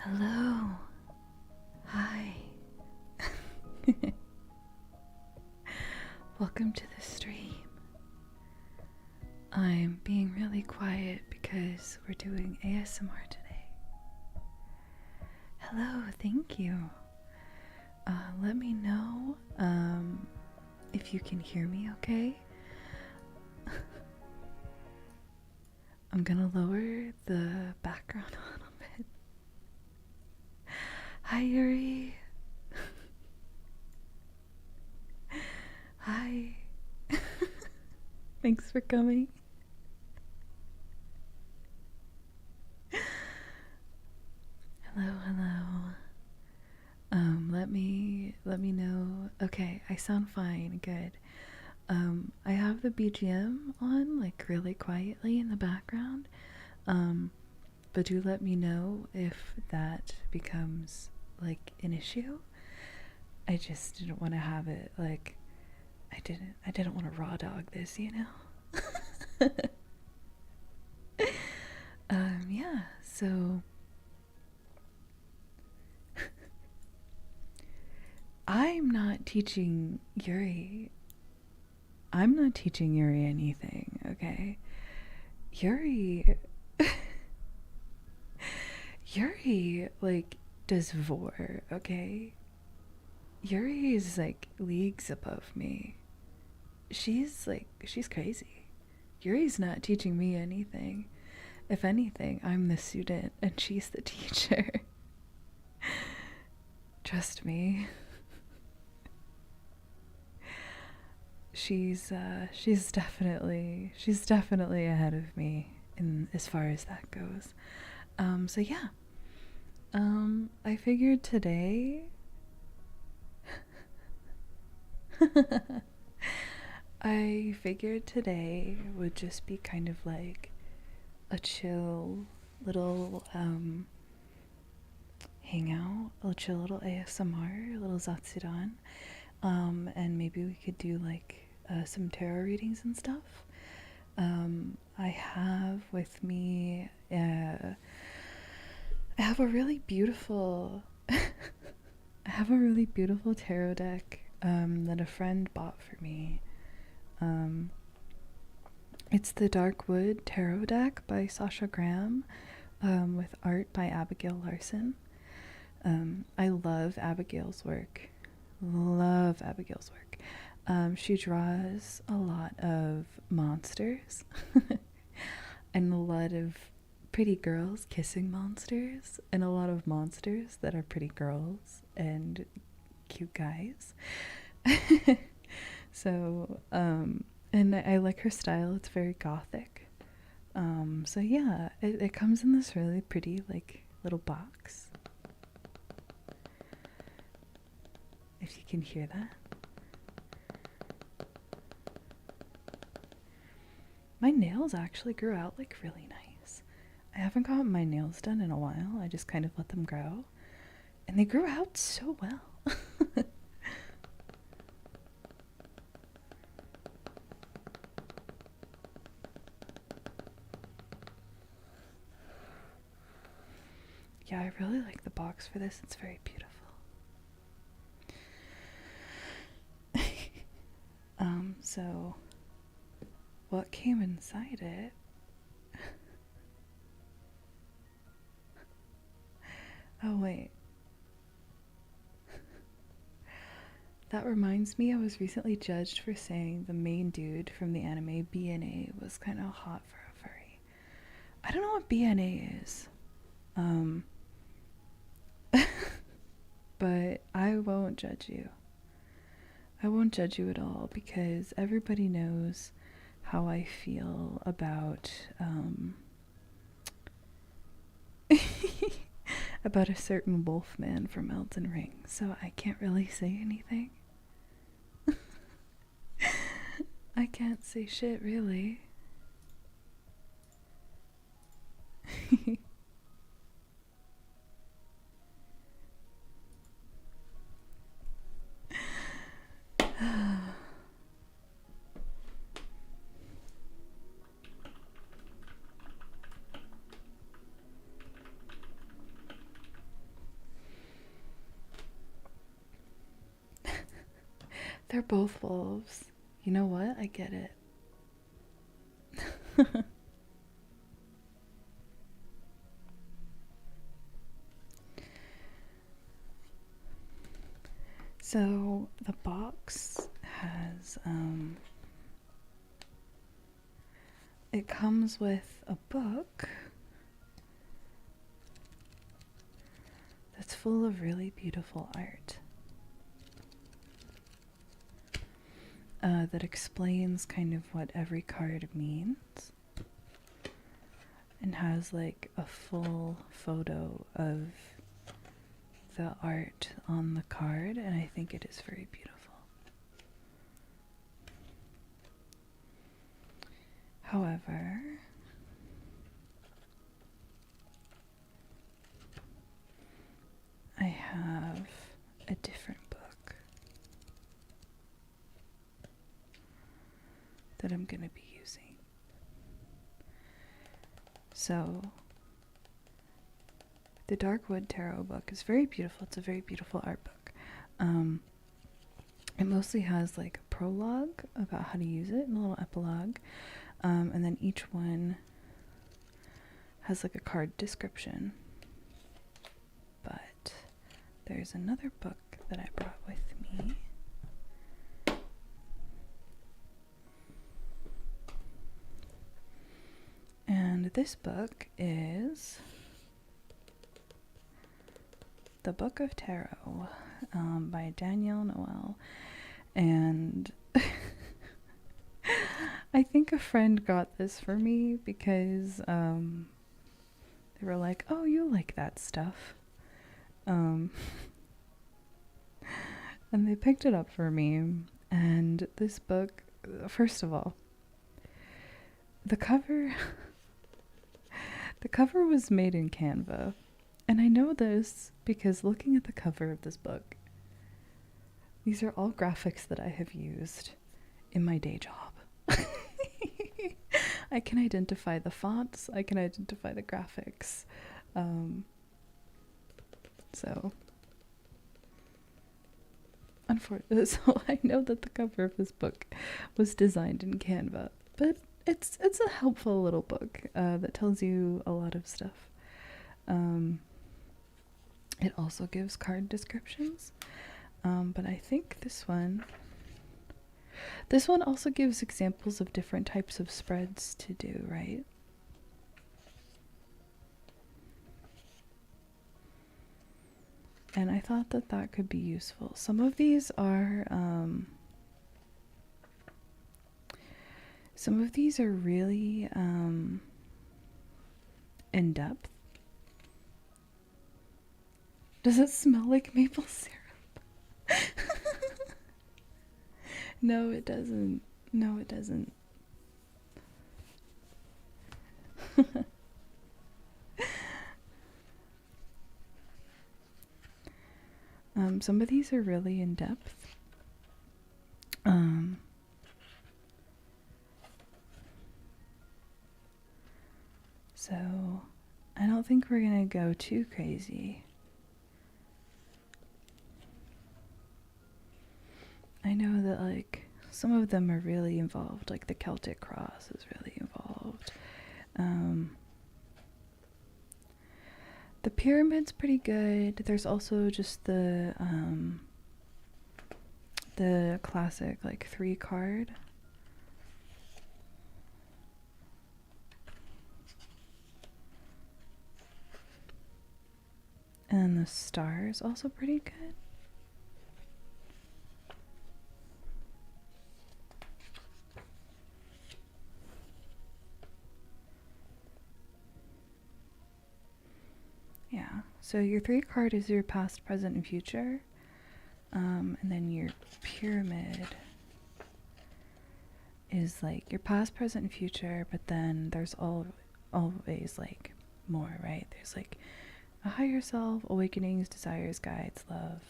Hello. Hi. Welcome to the stream. I'm being really quiet because we're doing ASMR today. Hello, thank you. Let me know if you can hear me okay. I'm gonna lower the background a little bit. Hi, Yuri. Hi. Thanks for coming. Hello. Let me know. Okay, I sound fine. Good. I have the BGM on, like, really quietly in the background. But do let me know if that becomes, like, an issue. I just didn't want to have it, like, I didn't want to raw dog this, you know? Yeah, so I'm not teaching Yuri anything, okay? Yuri, like, does vor, okay? Yuri is, like, leagues above me. She's crazy. Yuri's not teaching me anything. If anything, I'm the student and she's the teacher. Trust me. She's definitely ahead of me in as far as that goes. So yeah. I figured today would just be kind of like a chill little hangout, a chill little ASMR, a little Zatsudan. And maybe we could do like some tarot readings and stuff. I have with me I have a really beautiful tarot deck that a friend bought for me. It's the Darkwood Tarot deck by Sasha Graham, with art by Abigail Larson. I love Abigail's work. She draws a lot of monsters and a lot of pretty girls kissing monsters and a lot of monsters that are pretty girls and cute guys. So, and I like her style. It's very gothic. So yeah, it comes in this really pretty, like, little box. If you can hear that. My nails actually grew out, like, really nice. I haven't gotten my nails done in a while. I just kind of let them grow. And they grew out so well. Yeah, I really like the box for this. It's very beautiful. So what came inside it? Oh, wait. That reminds me, I was recently judged for saying the main dude from the anime BNA was kind of hot for a furry. I don't know what BNA is. But I won't judge you. I won't judge you at all because everybody knows how I feel about about a certain wolf man from Elden Ring, so I can't really say anything. I can't say shit, really. They're both wolves. You know what? I get it. So the box has it comes with a book that's full of really beautiful art that explains kind of what every card means and has like a full photo of the art on the card, and I think it is very beautiful. However, I have a different book that I'm going to be using. So, the Darkwood Tarot book is very beautiful. It's a very beautiful art book. It mostly has like a prologue about how to use it and a little epilogue. And then each one has like a card description. But there's another book that I brought with me. And this book is The Book of Tarot by Danielle Noel. And I think a friend got this for me because they were like, oh, you like that stuff. And they picked it up for me. And this book, first of all, the cover was made in Canva. And I know this because looking at the cover of this book, these are all graphics that I have used in my day job. I can identify the fonts, I can identify the graphics. So I know that the cover of this book was designed in Canva, but it's a helpful little book that tells you a lot of stuff. It also gives card descriptions, but I think this one also gives examples of different types of spreads to do, right? And I thought that that could be useful. Some of these are really in depth. Does it smell like maple syrup? No, it doesn't. No, it doesn't. Some of these are really in depth. So I don't think we're gonna go too crazy. I know that like some of them are really involved, like the Celtic cross is really involved. The pyramid's pretty good. There's also just the classic like 3 card. And the star is also pretty good. Yeah, so your 3 card is your past, present, and future. And then your pyramid is like your past, present, and future, but then there's always like more, right? There's like a higher self, awakenings, desires, guides, love,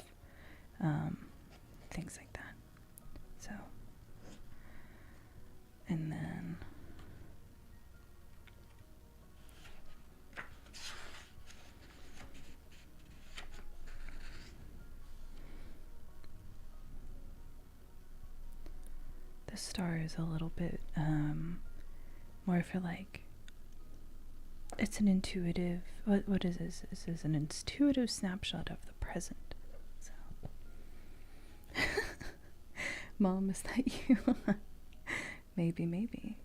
things like that. So, and then The star is a little bit more for like, it's an intuitive, what is this? This is an intuitive snapshot of the present. So Mom, is that you? Maybe.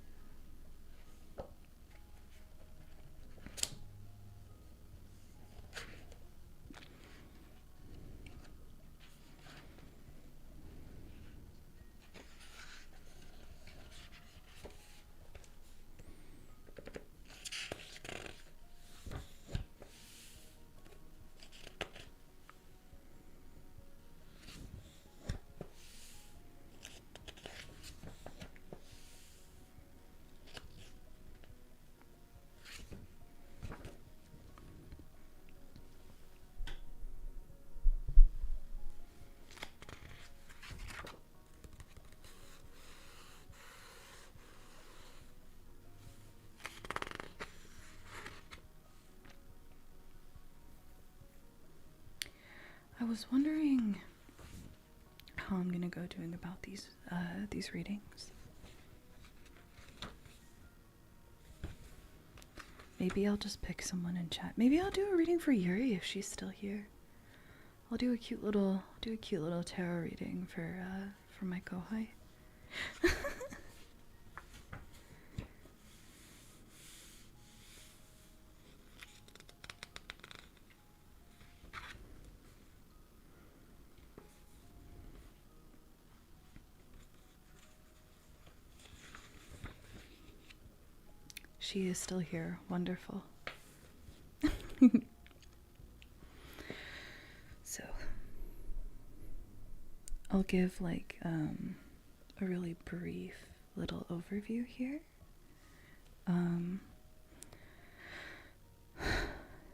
I was wondering how I'm gonna go doing about these readings. Maybe I'll just pick someone in chat. Maybe I'll do a reading for Yuri if she's still here. I'll do a cute little tarot reading for my kohai. She is still here. Wonderful. So, I'll give like a really brief little overview here.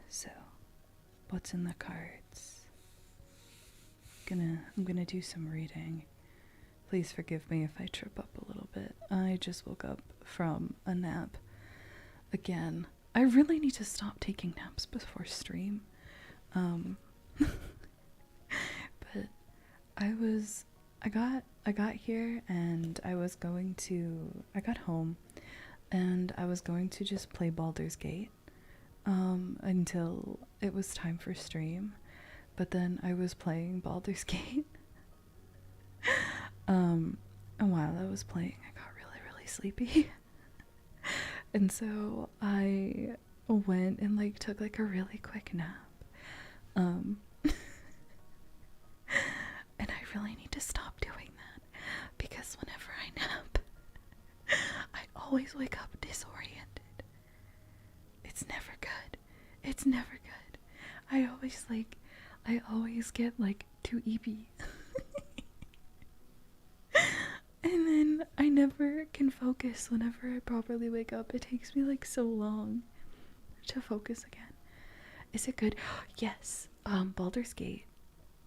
So, what's in the cards? I'm gonna do some reading. Please forgive me if I trip up a little bit. I just woke up from a nap. Again, I really need to stop taking naps before stream. But I got here and I got home and I was going to just play Baldur's Gate until it was time for stream. But then I was playing Baldur's Gate. And while I was playing, I got really sleepy. And so I went and like took like a really quick nap. And I really need to stop doing that because whenever I nap, I always wake up disoriented. It's never good. It's never good. I always get like too eepy. And then I never can focus whenever I properly wake up. It takes me like so long to focus again. Is it good? Yes. Baldur's Gate.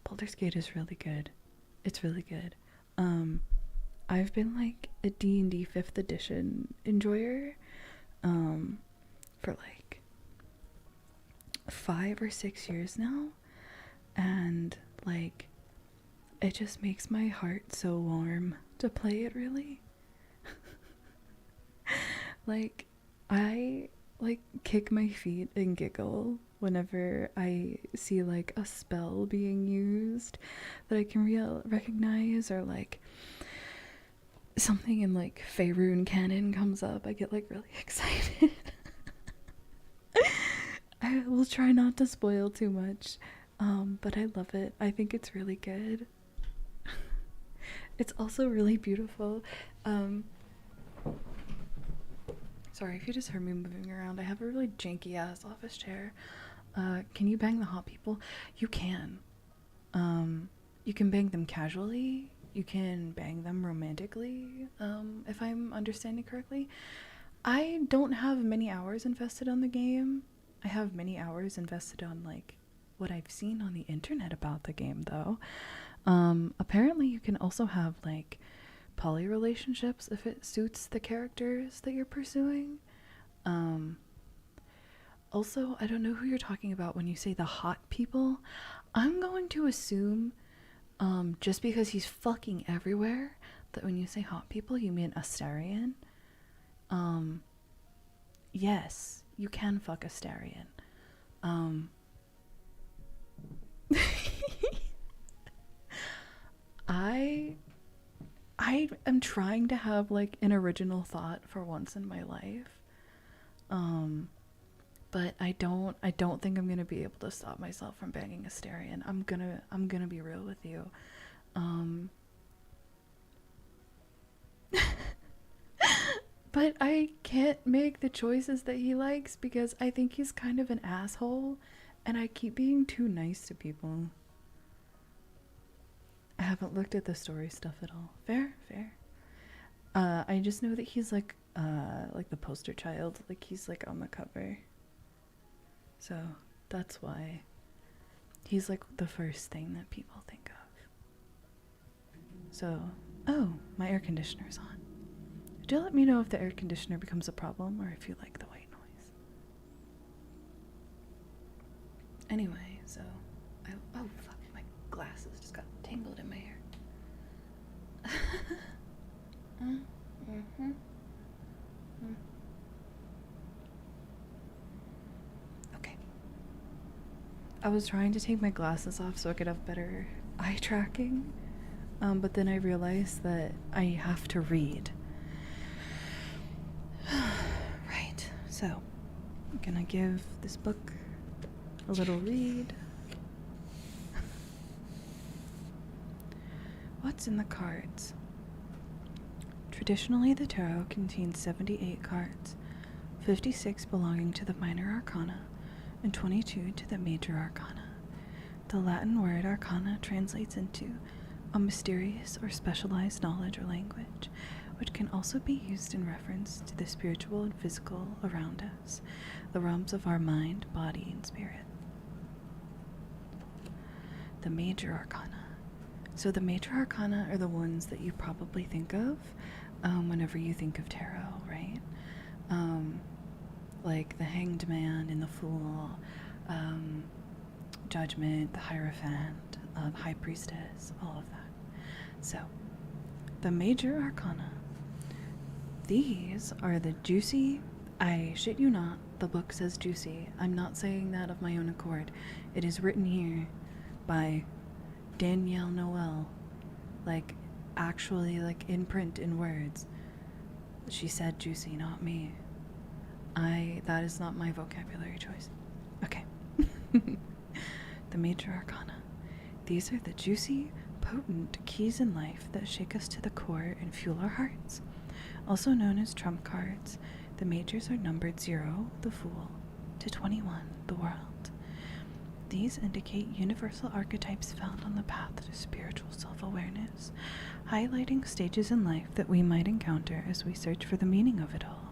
Baldur's Gate is really good. It's really good. I've been like a D&D 5th edition enjoyer for like 5 or 6 years now. And like it just makes my heart so warm to play it, really. Like I like kick my feet and giggle whenever I see like a spell being used that I can recognize, or like something in like Faerun canon comes up. I get like really excited. I will try not to spoil too much, but I love it. I think it's really good. It's also really beautiful. Sorry if you just heard me moving around. I have a really janky ass office chair. Can you bang the hot people? You can. You can bang them casually. You can bang them romantically, if I'm understanding correctly. I don't have many hours invested on the game. I have many hours invested on like what I've seen on the internet about the game, though. Apparently you can also have like poly relationships if it suits the characters that you're pursuing. Also, I don't know who you're talking about when you say the hot people. I'm going to assume, just because he's fucking everywhere, that when you say hot people, you mean Astarian. Yes, you can fuck Astarian. I am trying to have like an original thought for once in my life. But I don't think I'm gonna be able to stop myself from banging Astarian. I'm gonna be real with you. But I can't make the choices that he likes because I think he's kind of an asshole and I keep being too nice to people. I haven't looked at the story stuff at all. Fair. I just know that he's like the poster child. Like he's like on the cover. So that's why he's like the first thing that people think of. So, oh, my air conditioner's on. Do let me know if the air conditioner becomes a problem or if you like the white noise. Anyway, so oh fuck, my glasses just got tangled in my hair. Okay. I was trying to take my glasses off so I could have better eye tracking, but then I realized that I have to read. Right, so I'm gonna give this book a little read. What's in the cards? Traditionally, the tarot contains 78 cards, 56 belonging to the minor arcana and 22 to the major arcana. The Latin word arcana translates into a mysterious or specialized knowledge or language, which can also be used in reference to the spiritual and physical around us, the realms of our mind, body, and spirit. The major arcana. So the major arcana are the ones that you probably think of whenever you think of tarot, right? Like the Hanged Man and the Fool, Judgment, the Hierophant, the High Priestess, all of that. So, the major arcana. These are the juicy, I shit you not, the book says juicy. I'm not saying that of my own accord. It is written here by Danielle Noel, like actually like in print in words. She said juicy, not me. That is not my vocabulary choice. Okay. The major arcana. These are the juicy, potent keys in life that shake us to the core and fuel our hearts. Also known as trump cards, the majors are numbered 0, the Fool, to 21, the World. These indicate universal archetypes found on the path to spiritual self-awareness, highlighting stages in life that we might encounter as we search for the meaning of it all.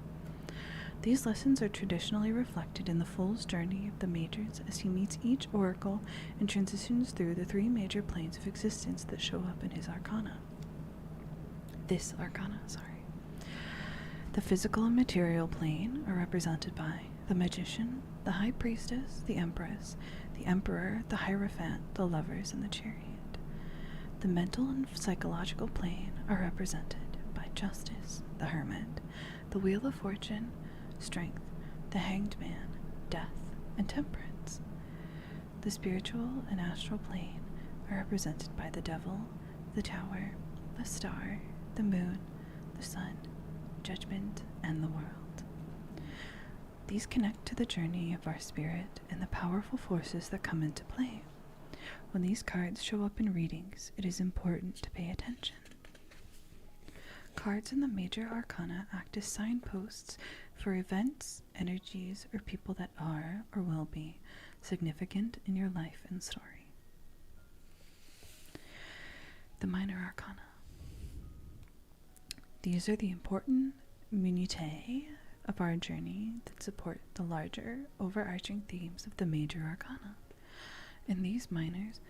These lessons are traditionally reflected in the Fool's journey of the majors as he meets each oracle and transitions through the 3 major planes of existence that show up in his arcana. This arcana, sorry. The physical and material plane are represented by the Magician, the High Priestess, the Empress, the Emperor, the Hierophant, the Lovers, and the Chariot. The mental and psychological plane are represented by Justice, the Hermit, the Wheel of Fortune, Strength, the Hanged Man, Death, and Temperance. The spiritual and astral plane are represented by the Devil, the Tower, the Star, the Moon, the Sun, Judgment, and the World. These connect to the journey of our spirit and the powerful forces that come into play. When these cards show up in readings, it is important to pay attention. Cards in the major arcana act as signposts for events, energies, or people that are, or will be, significant in your life and story. The minor arcana. These are the important minutiae of our journey that support the larger, overarching themes of the major arcana. In these minors,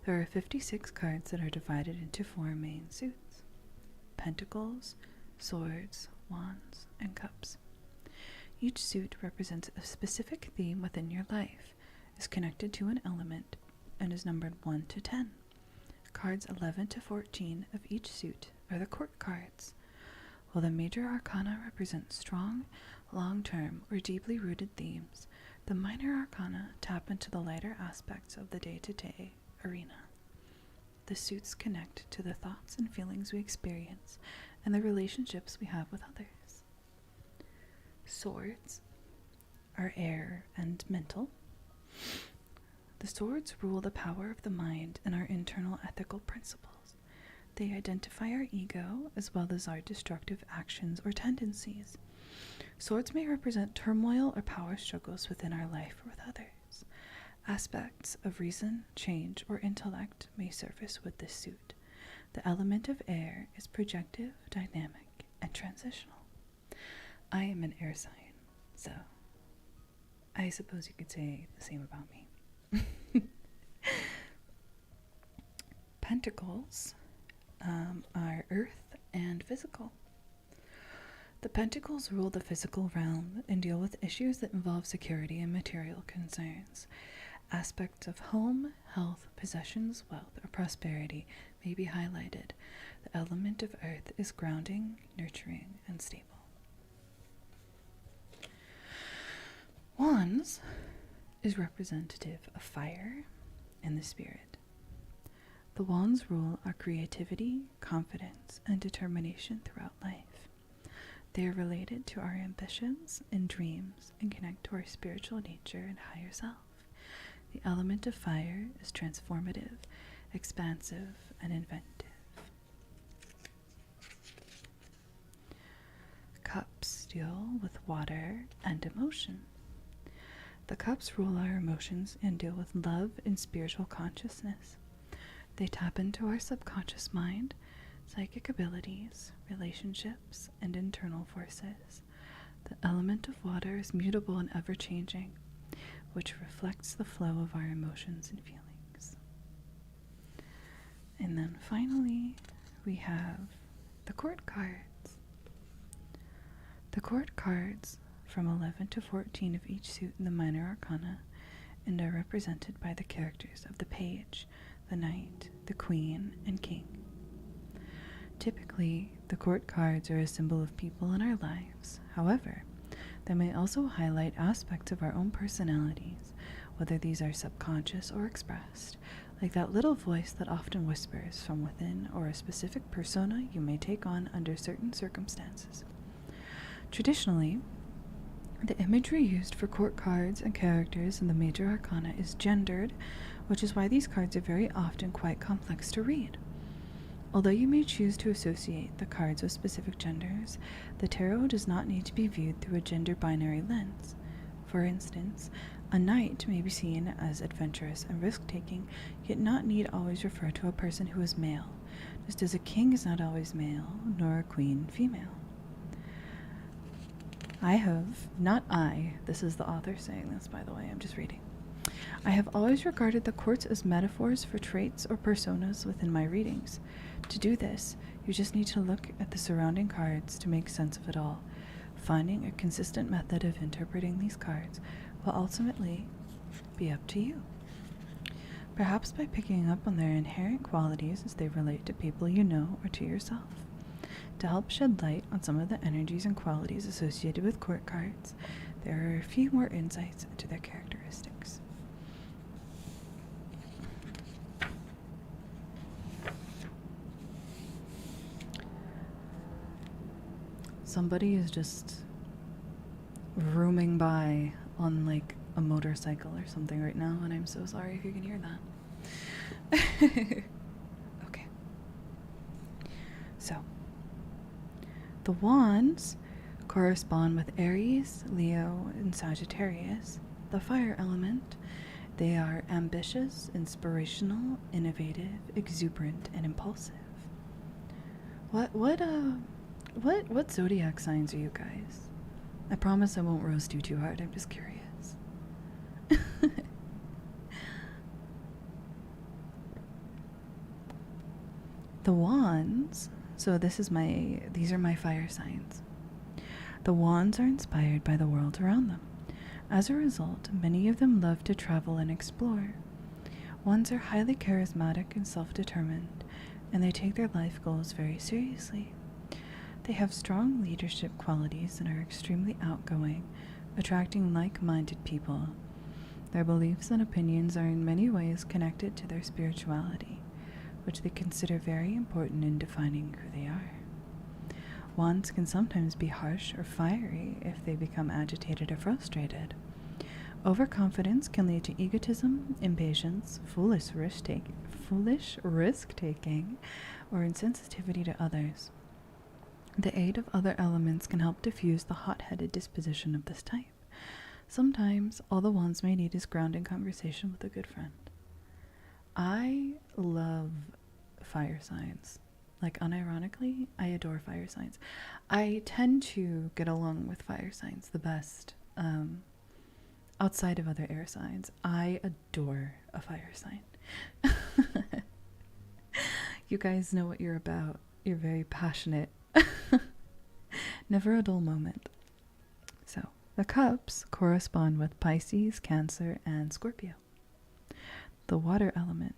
there are 56 cards that are divided into 4 main suits: Pentacles, Swords, Wands, and Cups. Each suit represents a specific theme within your life, is connected to an element, and is numbered 1 to 10. Cards 11 to 14 of each suit are the court cards. While the major arcana represent strong, long-term, or deeply rooted themes, the minor arcana tap into the lighter aspects of the day-to-day arena. The suits connect to the thoughts and feelings we experience and the relationships we have with others. Swords are air and mental. The swords rule the power of the mind and our internal ethical principles. They identify our ego as well as our destructive actions or tendencies. Swords may represent turmoil or power struggles within our life or with others. Aspects of reason, change, or intellect may surface with this suit. The element of air is projective, dynamic, and transitional. I am an air sign, so I suppose you could say the same about me. Pentacles are earth and physical. The pentacles rule the physical realm and deal with issues that involve security and material concerns. Aspects of home, health, possessions, wealth, or prosperity may be highlighted. The element of earth is grounding, nurturing, and stable. Wands is representative of fire and the spirit. The wands rule our creativity, confidence, and determination throughout life. They are related to our ambitions and dreams and connect to our spiritual nature and higher self. The element of fire is transformative, expansive, and inventive. Cups deal with water and emotion. The cups rule our emotions and deal with love and spiritual consciousness. They tap into our subconscious mind, psychic abilities, relationships, and internal forces. The element of water is mutable and ever-changing, which reflects the flow of our emotions and feelings. And then finally, we have the court cards. The court cards from 11 to 14 of each suit in the minor arcana and are represented by the characters of the page, the knight, the queen, and king. Typically, the court cards are a symbol of people in our lives. However, they may also highlight aspects of our own personalities, whether these are subconscious or expressed, like that little voice that often whispers from within, or a specific persona you may take on under certain circumstances. Traditionally, the imagery used for court cards and characters in the major arcana is gendered, which is why these cards are very often quite complex to read. Although you may choose to associate the cards with specific genders, the tarot does not need to be viewed through a gender binary lens. For instance, a knight may be seen as adventurous and risk-taking, yet not need always refer to a person who is male, just as a king is not always male, nor a queen female. This is the author saying this, by the way, I'm just reading. I have always regarded the courts as metaphors for traits or personas within my readings. To do this, you just need to look at the surrounding cards to make sense of it all. Finding a consistent method of interpreting these cards will ultimately be up to you. Perhaps by picking up on their inherent qualities as they relate to people you know or to yourself. To help shed light on some of the energies and qualities associated with court cards, there are a few more insights into their characteristics. Somebody is just rooming by on like a motorcycle or something right now, and I'm so sorry if you can hear that. Okay. So, the wands correspond with Aries, Leo, and Sagittarius, the fire element. They are ambitious, inspirational, innovative, exuberant, and impulsive. What zodiac signs are you guys? I promise I won't roast you too hard, I'm just curious. The wands, so these are my fire signs. The wands are inspired by the world around them. As a result, many of them love to travel and explore. Wands are highly charismatic and self-determined. and they take their life goals very seriously. They have strong leadership qualities and are extremely outgoing, attracting like-minded people. Their beliefs and opinions are in many ways connected to their spirituality, which they consider very important in defining who they are. Wands can sometimes be harsh or fiery if they become agitated or frustrated. Overconfidence can lead to egotism, impatience, foolish risk-taking, or insensitivity to others. The aid of other elements can help diffuse the hot-headed disposition of this type. Sometimes, all the wands may need is grounding conversation with a good friend. I love fire signs. Like, unironically, I adore fire signs. I tend to get along with fire signs the best. Outside of other air signs, I adore a fire sign. You guys know what you're about. You're very passionate. Never a dull moment. So, the cups correspond with Pisces, Cancer, and Scorpio. The water element.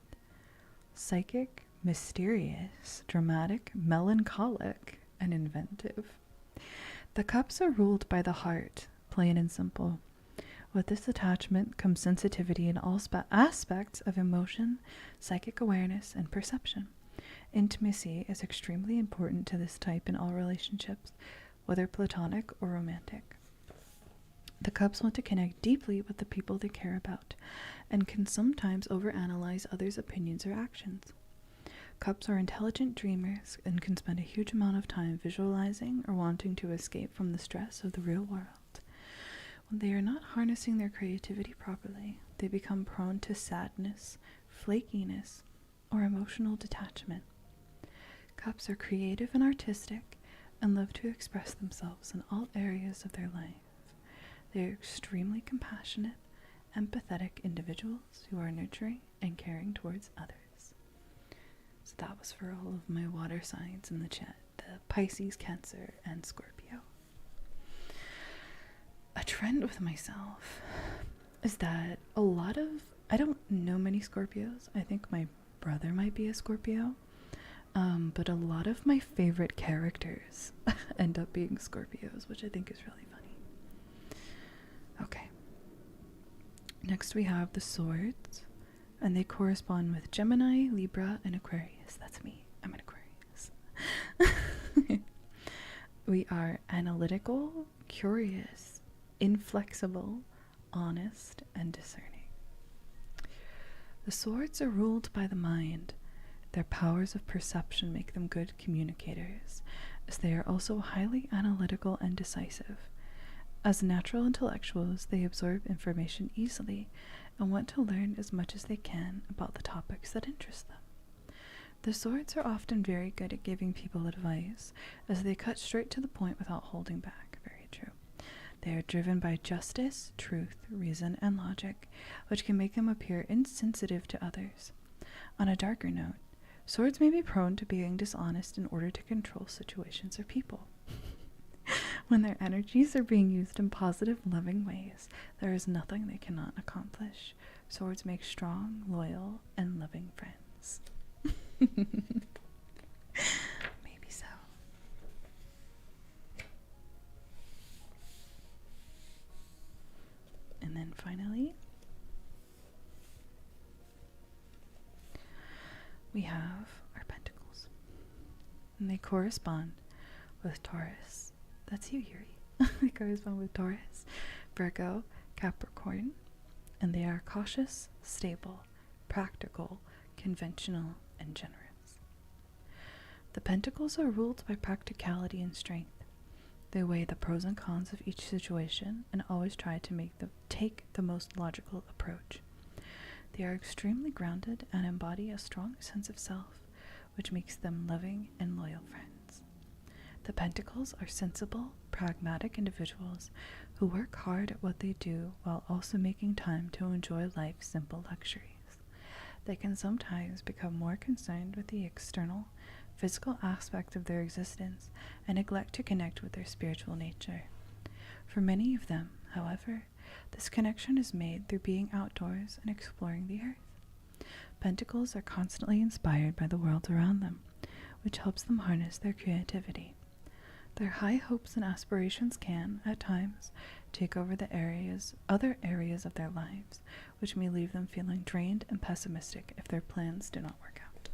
Psychic, mysterious, dramatic, melancholic, and inventive. The cups are ruled by the heart, plain and simple. With this attachment comes sensitivity in all aspects of emotion, psychic awareness, and perception. Intimacy is extremely important to this type in all relationships, whether platonic or romantic. The cups want to connect deeply with the people they care about, and can sometimes overanalyze others' opinions or actions. Cups are intelligent dreamers and can spend a huge amount of time visualizing or wanting to escape from the stress of the real world. When they are not harnessing their creativity properly, they become prone to sadness, flakiness, or emotional detachment. Cups are creative and artistic and love to express themselves in all areas of their life. They are extremely compassionate, empathetic individuals who are nurturing and caring towards others. So that was for all of my water signs in the chat, the Pisces, Cancer, and Scorpio. A trend with myself is that I don't know many Scorpios. I think my brother might be a Scorpio. But a lot of my favorite characters end up being Scorpios, which I think is really funny. Okay. Next we have the swords, and they correspond with Gemini, Libra, and Aquarius. That's me. I'm an Aquarius. We are analytical, curious, inflexible, honest, and discerning. The swords are ruled by the mind. Their powers of perception make them good communicators, as they are also highly analytical and decisive. As natural intellectuals, they absorb information easily and want to learn as much as they can about the topics that interest them. The swords are often very good at giving people advice, as they cut straight to the point without holding back. Very true. They are driven by justice, truth, reason, and logic, which can make them appear insensitive to others. On a darker note, swords may be prone to being dishonest in order to control situations or people. When their energies are being used in positive, loving ways, there is nothing they cannot accomplish. Swords make strong, loyal, and loving friends. Maybe so. And then finally, we have our pentacles, and they correspond with Taurus. That's you, Yuri. They correspond with Taurus, Virgo, Capricorn, and they are cautious, stable, practical, conventional, and generous. The pentacles are ruled by practicality and strength. They weigh the pros and cons of each situation and always try to take the most logical approach. They are extremely grounded and embody a strong sense of self, which makes them loving and loyal friends. The pentacles are sensible, pragmatic individuals who work hard at what they do while also making time to enjoy life's simple luxuries. They can sometimes become more concerned with the external, physical aspect of their existence and neglect to connect with their spiritual nature. For many of them, however, this connection is made through being outdoors and exploring the earth. Pentacles are constantly inspired by the world around them, which helps them harness their creativity. Their high hopes and aspirations can, at times, take over other areas of their lives, which may leave them feeling drained and pessimistic if their plans do not work out.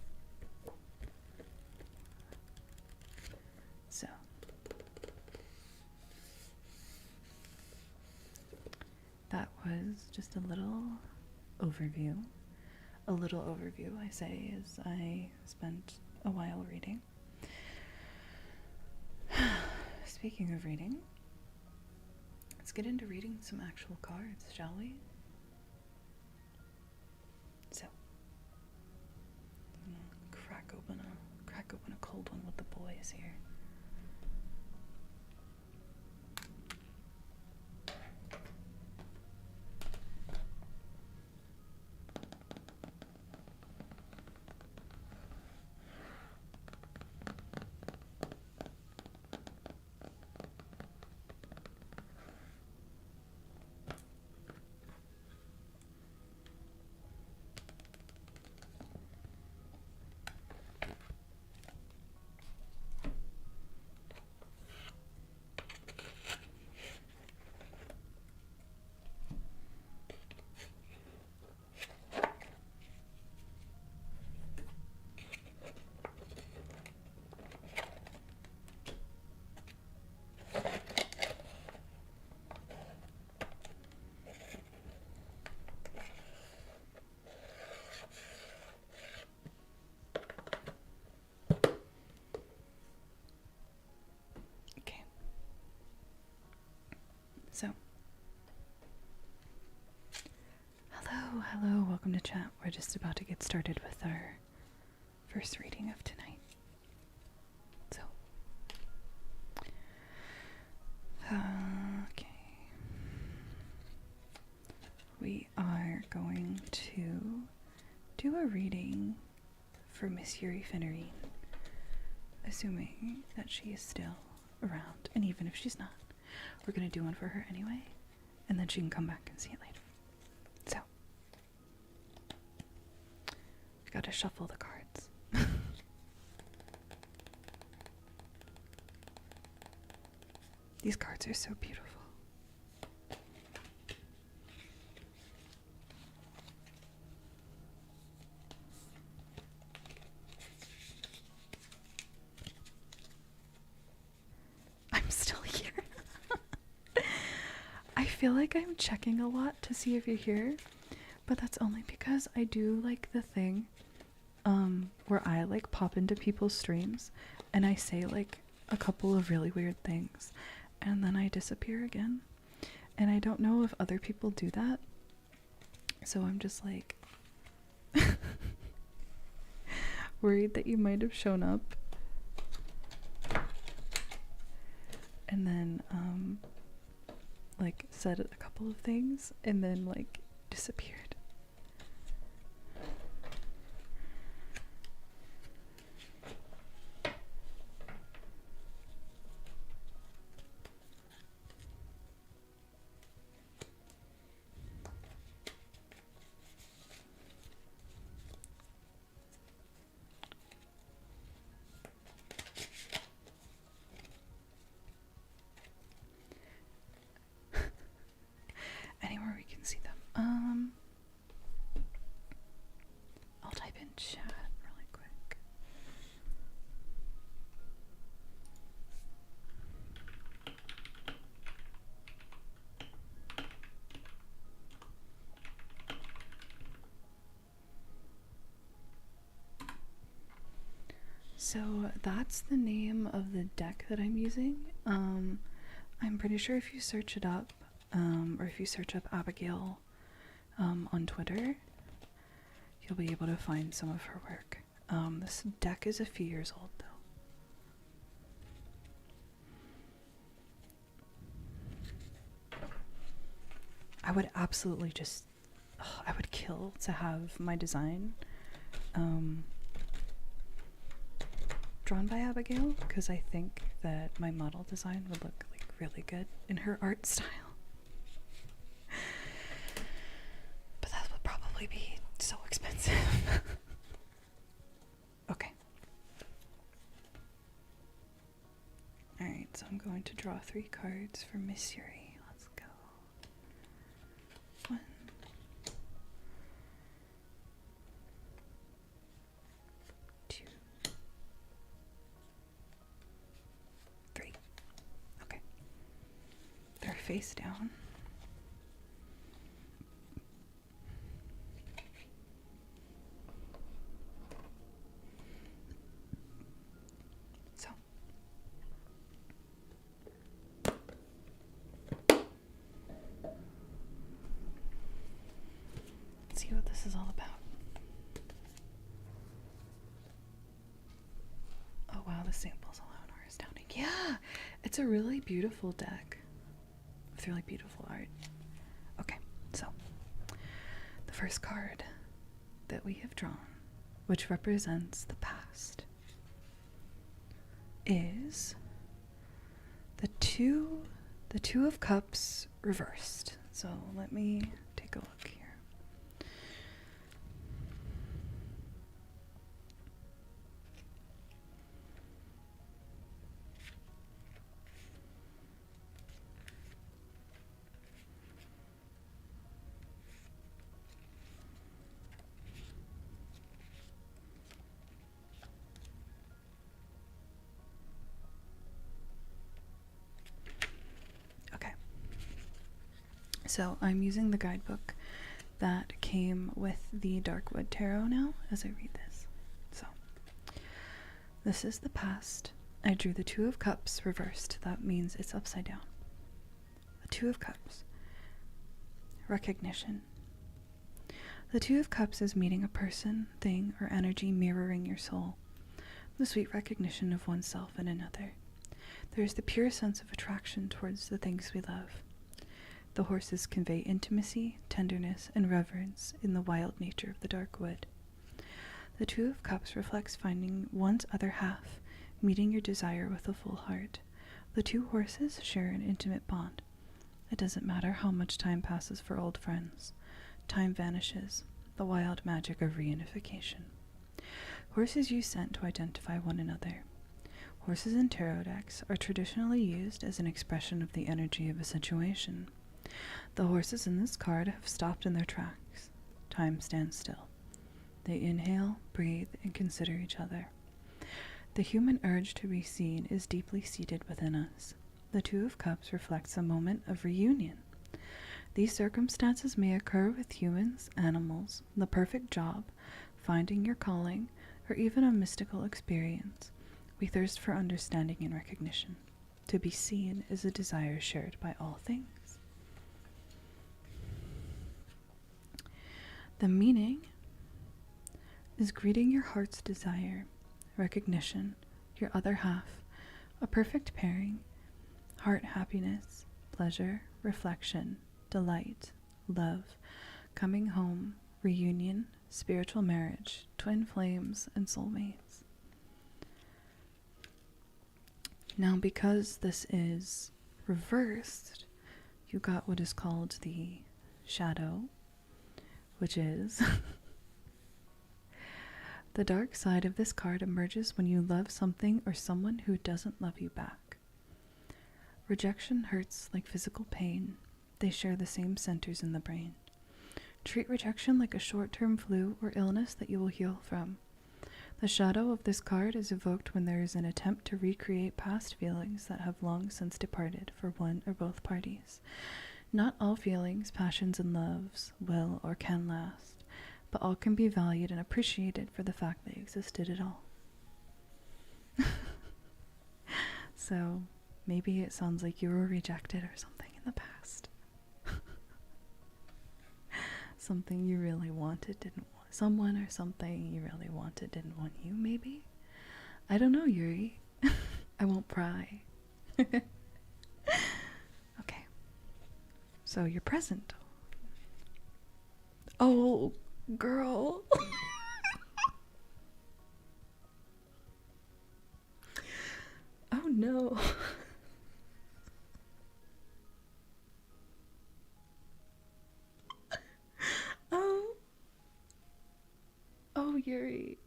So, that was just a little overview. A little overview, I say, as I spent a while reading. Speaking of reading, let's get into reading some actual cards, shall we? So, I'm gonna crack open a cold one with the boys here. So, hello, welcome to chat. We're just about to get started with our first reading of tonight. So, okay. We are going to do a reading for Miss Yuri Finnerine, assuming that she is still around, and even if she's not, we're going to do one for her anyway, and then she can come back and see it later. So, we got to shuffle the cards. These cards are so beautiful. I'm still here. I feel like I'm checking a lot to see if you're here, but that's only because I do like the thing where I like pop into people's streams and I say like a couple of really weird things and then I disappear again, and I don't know if other people do that, so I'm just like worried that you might have shown up and then like said a couple of things and then like disappeared. Anywhere we can see them. I'll type in chat really quick. So that's the name of the deck that I'm using. I'm pretty sure if you search it up, or if you search up Abigail on Twitter, you'll be able to find some of her work. This deck is a few years old though. I would absolutely just, I would kill to have my design drawn by Abigail, because I think that my model design would look like really good in her art style. But that would probably be so expensive. Okay. I'm going to draw 3 cards for Miss Yuri. Let's go. 1, 2, 3. Okay. They're face down. So. Let's see what this is all about. Oh wow, the samples alone are astounding. Yeah, it's a really beautiful deck with really beautiful art. Okay, so the first card that we have drawn, which represents the past, is the two of Cups reversed. So let me take a look here. Okay. So I'm using the guidebook that came with the Darkwood Tarot now as I read this. So this is the past. I drew the 2 of Cups reversed. That means it's upside down. The 2 of Cups. Recognition. The 2 of Cups is meeting a person, thing, or energy mirroring your soul. The sweet recognition of oneself in another. There is the pure sense of attraction towards the things we love. The horses convey intimacy, tenderness, and reverence in the wild nature of the dark wood. The 2 of Cups reflects finding one's other half, meeting your desire with a full heart. The 2 horses share an intimate bond. It doesn't matter how much time passes for old friends. Time vanishes, the wild magic of reunification. Horses use scent to identify one another. Horses in tarot decks are traditionally used as an expression of the energy of a situation. The horses in this card have stopped in their tracks. Time stands still. They inhale, breathe, and consider each other. The human urge to be seen is deeply seated within us. The 2 of Cups reflects a moment of reunion. These circumstances may occur with humans, animals, the perfect job, finding your calling, or even a mystical experience. We thirst for understanding and recognition. To be seen is a desire shared by all things. The meaning is greeting your heart's desire, recognition, your other half, a perfect pairing, heart happiness, pleasure, reflection, delight, love, coming home, reunion, spiritual marriage, twin flames, and soulmates. Now, because this is reversed, you got what is called the shadow, which is the dark side of this card emerges when you love something or someone who doesn't love you back. Rejection hurts like physical pain. They share the same centers in the brain. Treat rejection like a short-term flu or illness that you will heal from. The shadow of this card is evoked when there is an attempt to recreate past feelings that have long since departed for one or both parties. Not all feelings, passions, and loves will or can last, but all can be valued and appreciated for the fact they existed at all. So, maybe it sounds like you were rejected or something in the past. Something you really wanted didn't want. Someone or something you really wanted didn't want you, maybe? I don't know, Yuri. I won't pry. Okay. So, your present. Oh, girl. Oh, no. Oh, Yuri.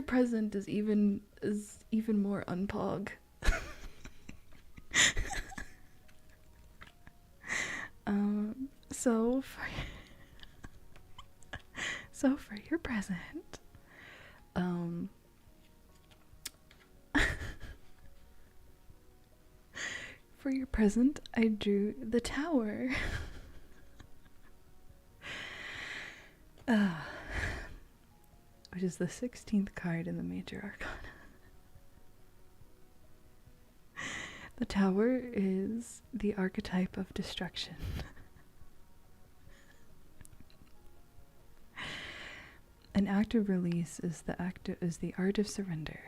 present is even more unpog. So for your present, for your present, I drew the Tower. Which is the 16th card in the Major Arcana. The Tower is the archetype of destruction. An active release is the art of surrender.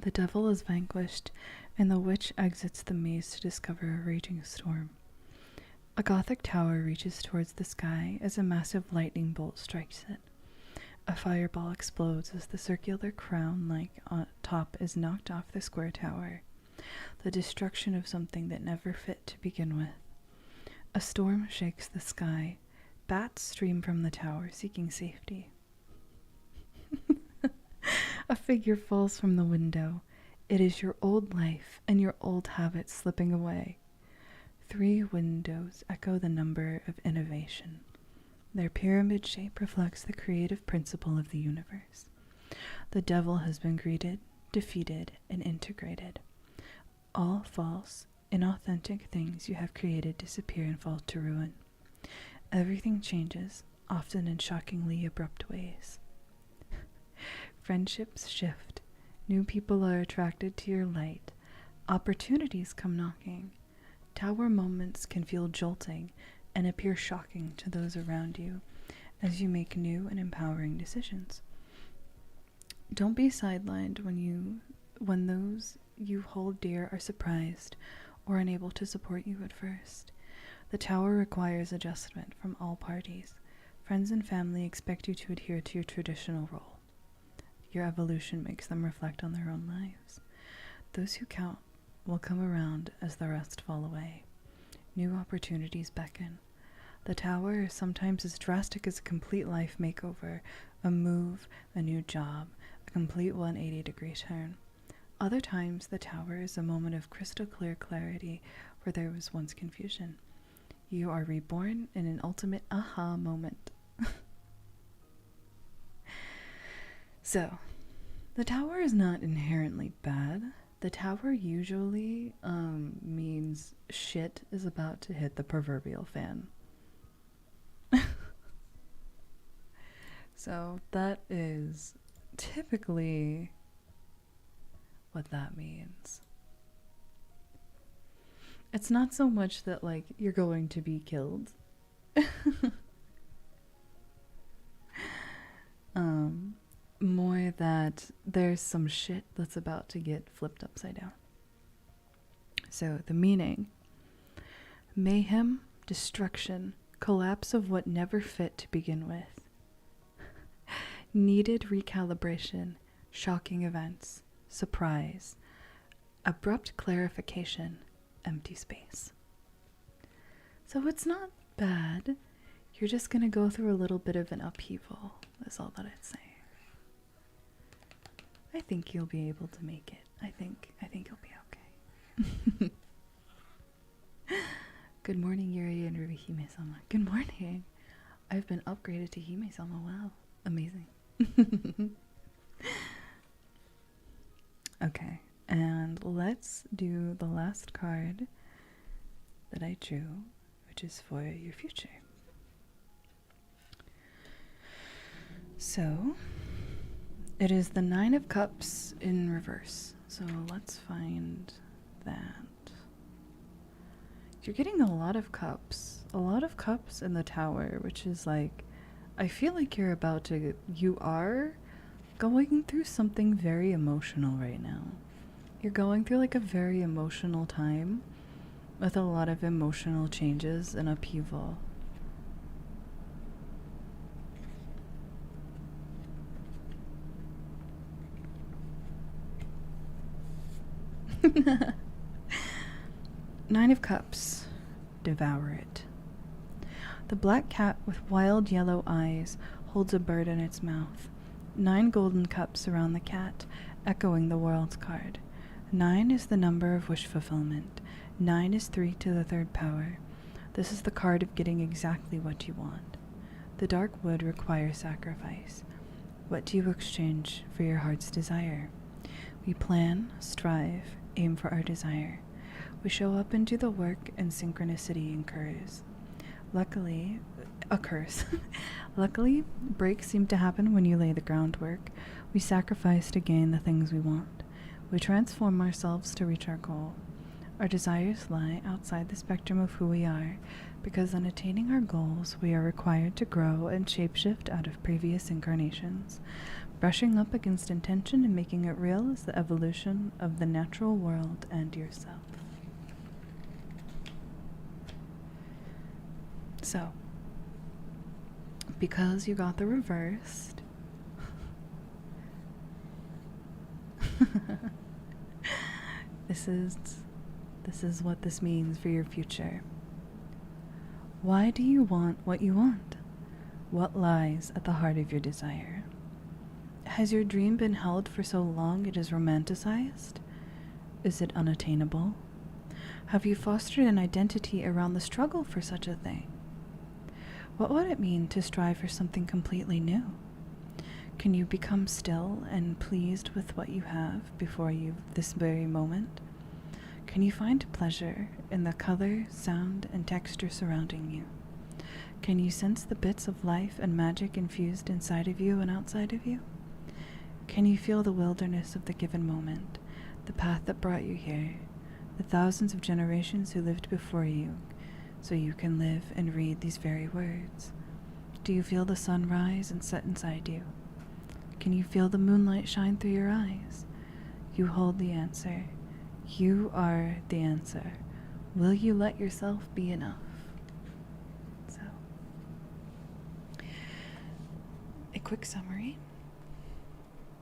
The devil is vanquished, and the witch exits the maze to discover a raging storm. A Gothic tower reaches towards the sky as a massive lightning bolt strikes it. A fireball explodes as the circular crown-like top is knocked off the square tower. The destruction of something that never fit to begin with. A storm shakes the sky. Bats stream from the tower, seeking safety. A figure falls from the window. It is your old life and your old habits slipping away. 3 windows echo the number of innovation. Their pyramid shape reflects the creative principle of the universe. The devil has been greeted, defeated, and integrated. All false, inauthentic things you have created disappear and fall to ruin. Everything changes, often in shockingly abrupt ways. Friendships shift. New people are attracted to your light. Opportunities come knocking. Tower moments can feel jolting and appear shocking to those around you as you make new and empowering decisions. Don't be sidelined when those you hold dear are surprised or unable to support you at first. The tower requires adjustment from all parties. Friends and family expect you to adhere to your traditional role. Your evolution makes them reflect on their own lives. Those who count will come around as the rest fall away. New opportunities beckon. The tower is sometimes as drastic as a complete life makeover, a move, a new job, a complete 180-degree turn. Other times, the tower is a moment of crystal clear clarity where there was once confusion. You are reborn in an ultimate aha moment. So, the tower is not inherently bad. The tower usually means shit is about to hit the proverbial fan. So that is typically what that means. It's not so much that, like, you're going to be killed. More that there's some shit that's about to get flipped upside down. So the meaning: mayhem, destruction, collapse of what never fit to begin with. Needed recalibration, shocking events, surprise, abrupt clarification, empty space. So it's not bad. You're just gonna go through a little bit of an upheaval. That's all that I'd say. I think you'll be able to make it. I think you'll be okay. Good morning, Yuri and Ruby Hime-sama. Good morning. I've been upgraded to Hime-sama. Wow. Amazing. Okay, and let's do the last card that I drew, which is for your future. So, it is the 9 of Cups in reverse. So let's find that. You're getting a lot of cups. A lot of cups in the tower, which is like, I feel like you are going through something very emotional right now. You're going through like a very emotional time with a lot of emotional changes and upheaval. Nine of Cups. Devour it. The black cat with wild yellow eyes holds a bird in its mouth. 9 golden cups surround the cat, echoing the world's card. 9 is the number of wish fulfillment. 9 is 3 to the third power. This is the card of getting exactly what you want. The dark wood requires sacrifice. What do you exchange for your heart's desire? We plan, strive, aim for our desire. We show up and do the work, and synchronicity occurs. Luckily, breaks seem to happen when you lay the groundwork. We sacrifice to gain the things we want. We transform ourselves to reach our goal. Our desires lie outside the spectrum of who we are, because in attaining our goals, we are required to grow and shapeshift out of previous incarnations. Brushing up against intention and making it real is the evolution of the natural world and yourself. So, because you got the reversed, this is what this means for your future. Why do you want what you want? What lies at the heart of your desire? Has your dream been held for so long it is romanticized? Is it unattainable? Have you fostered an identity around the struggle for such a thing? What would it mean to strive for something completely new? Can you become still and pleased with what you have before you this very moment? Can you find pleasure in the color, sound, and texture surrounding you? Can you sense the bits of life and magic infused inside of you and outside of you? Can you feel the wilderness of the given moment, the path that brought you here, the thousands of generations who lived before you, so you can live and read these very words? Do you feel the sun rise and set inside you? Can you feel the moonlight shine through your eyes? You hold the answer. You are the answer. Will you let yourself be enough? So, a quick summary.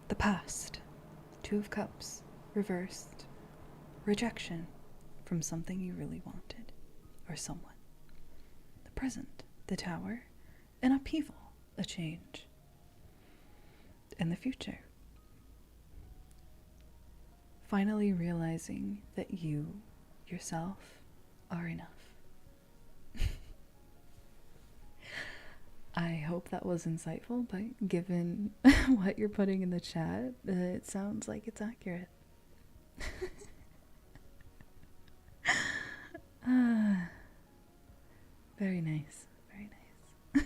The past, 2 of Cups, reversed, rejection from something you really wanted, or someone. The present, the Tower, an upheaval, a change. And the future, finally realizing that you, yourself, are enough. I hope that was insightful, but given what you're putting in the chat, it sounds like it's accurate. Very nice, very nice.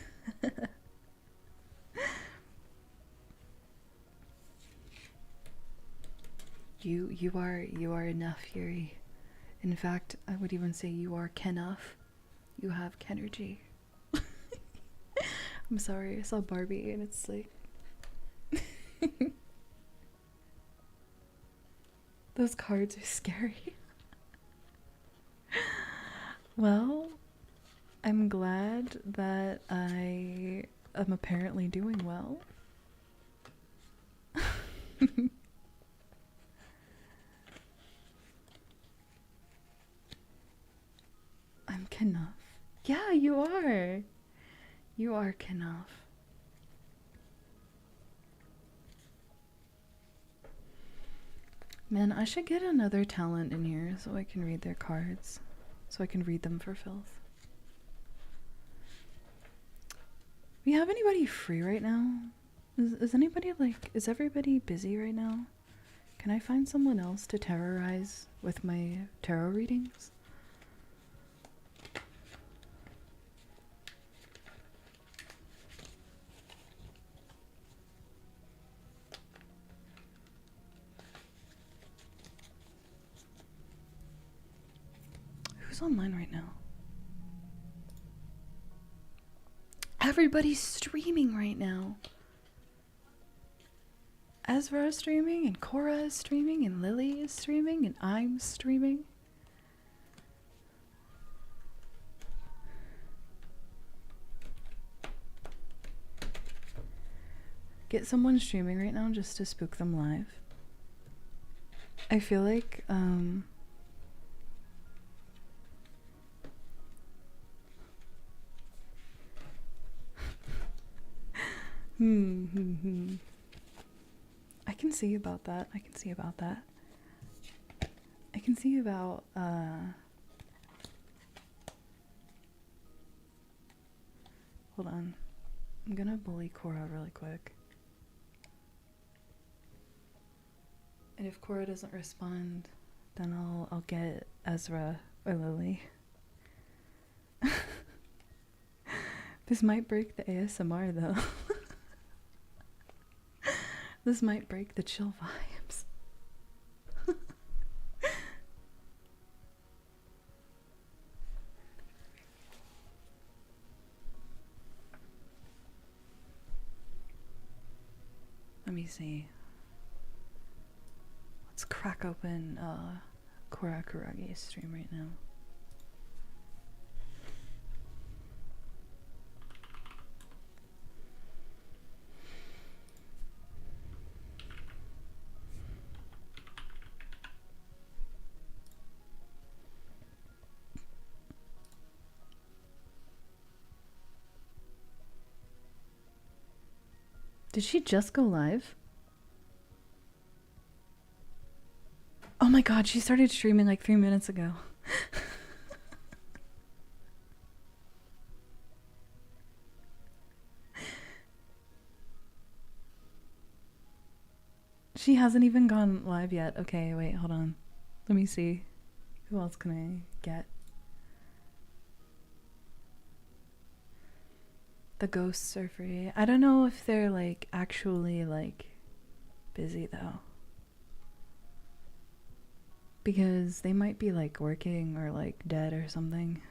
You are enough, Yuri. In fact, I would even say you are Kenuff. You have Kenergy. I'm sorry, I saw Barbie and it's like those cards are scary. Well, I'm glad that I am apparently doing well. I'm Kenuff. Yeah, you are. You are Kenuff. Man, I should get another talent in here so I can read their cards. So I can read them for filth. We have anybody free right now? Is anybody like, is everybody busy right now? Can I find someone else to terrorize with my tarot readings? Who's online right now? Everybody's streaming right now. Ezra is streaming, and Cora is streaming, and Lily is streaming, and I'm streaming. Get someone streaming right now just to spook them live. I feel like, I can see about that. I can see about that. I can see about, hold on. I'm gonna bully Cora really quick. And if Cora doesn't respond, then I'll get Ezra or Lily. This might break the ASMR though. This might break the chill vibes. Let me see. Let's crack open Kora Kurage's stream right now. Did she just go live? Oh my god, she started streaming like 3 minutes ago. She hasn't even gone live yet. Okay, wait, hold on. Let me see. Who else can I get? The ghosts are free. I don't know if they're like actually like busy though. Because they might be like working or like dead or something.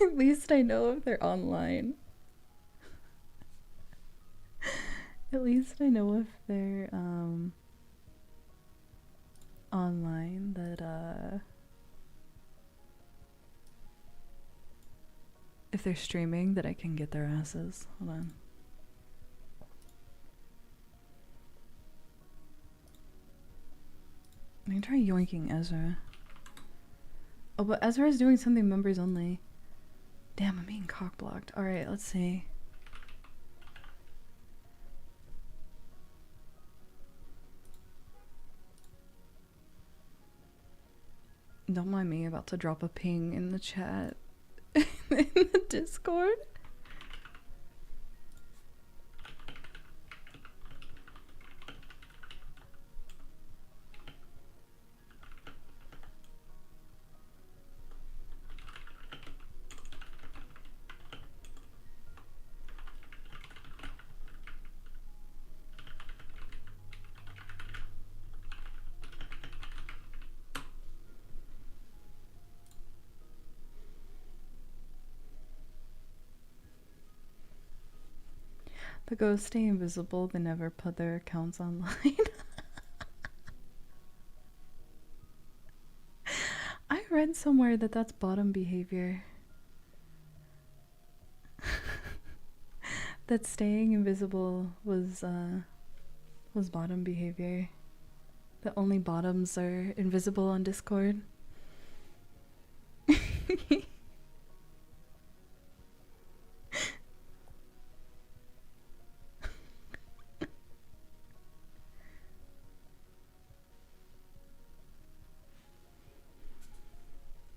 At least I know if they're online. At least I know if they're online that if they're streaming that I can get their asses. Hold on. I can try yoinking Ezra. Oh, but Ezra is doing something members only. Damn, I'm being cock blocked. Alright, let's see. Don't mind me, about to drop a ping in the chat. In the Discord. The ghosts stay invisible, they never put their accounts online. I read somewhere that that's bottom behavior. That staying invisible was bottom behavior. That only bottoms are invisible on Discord.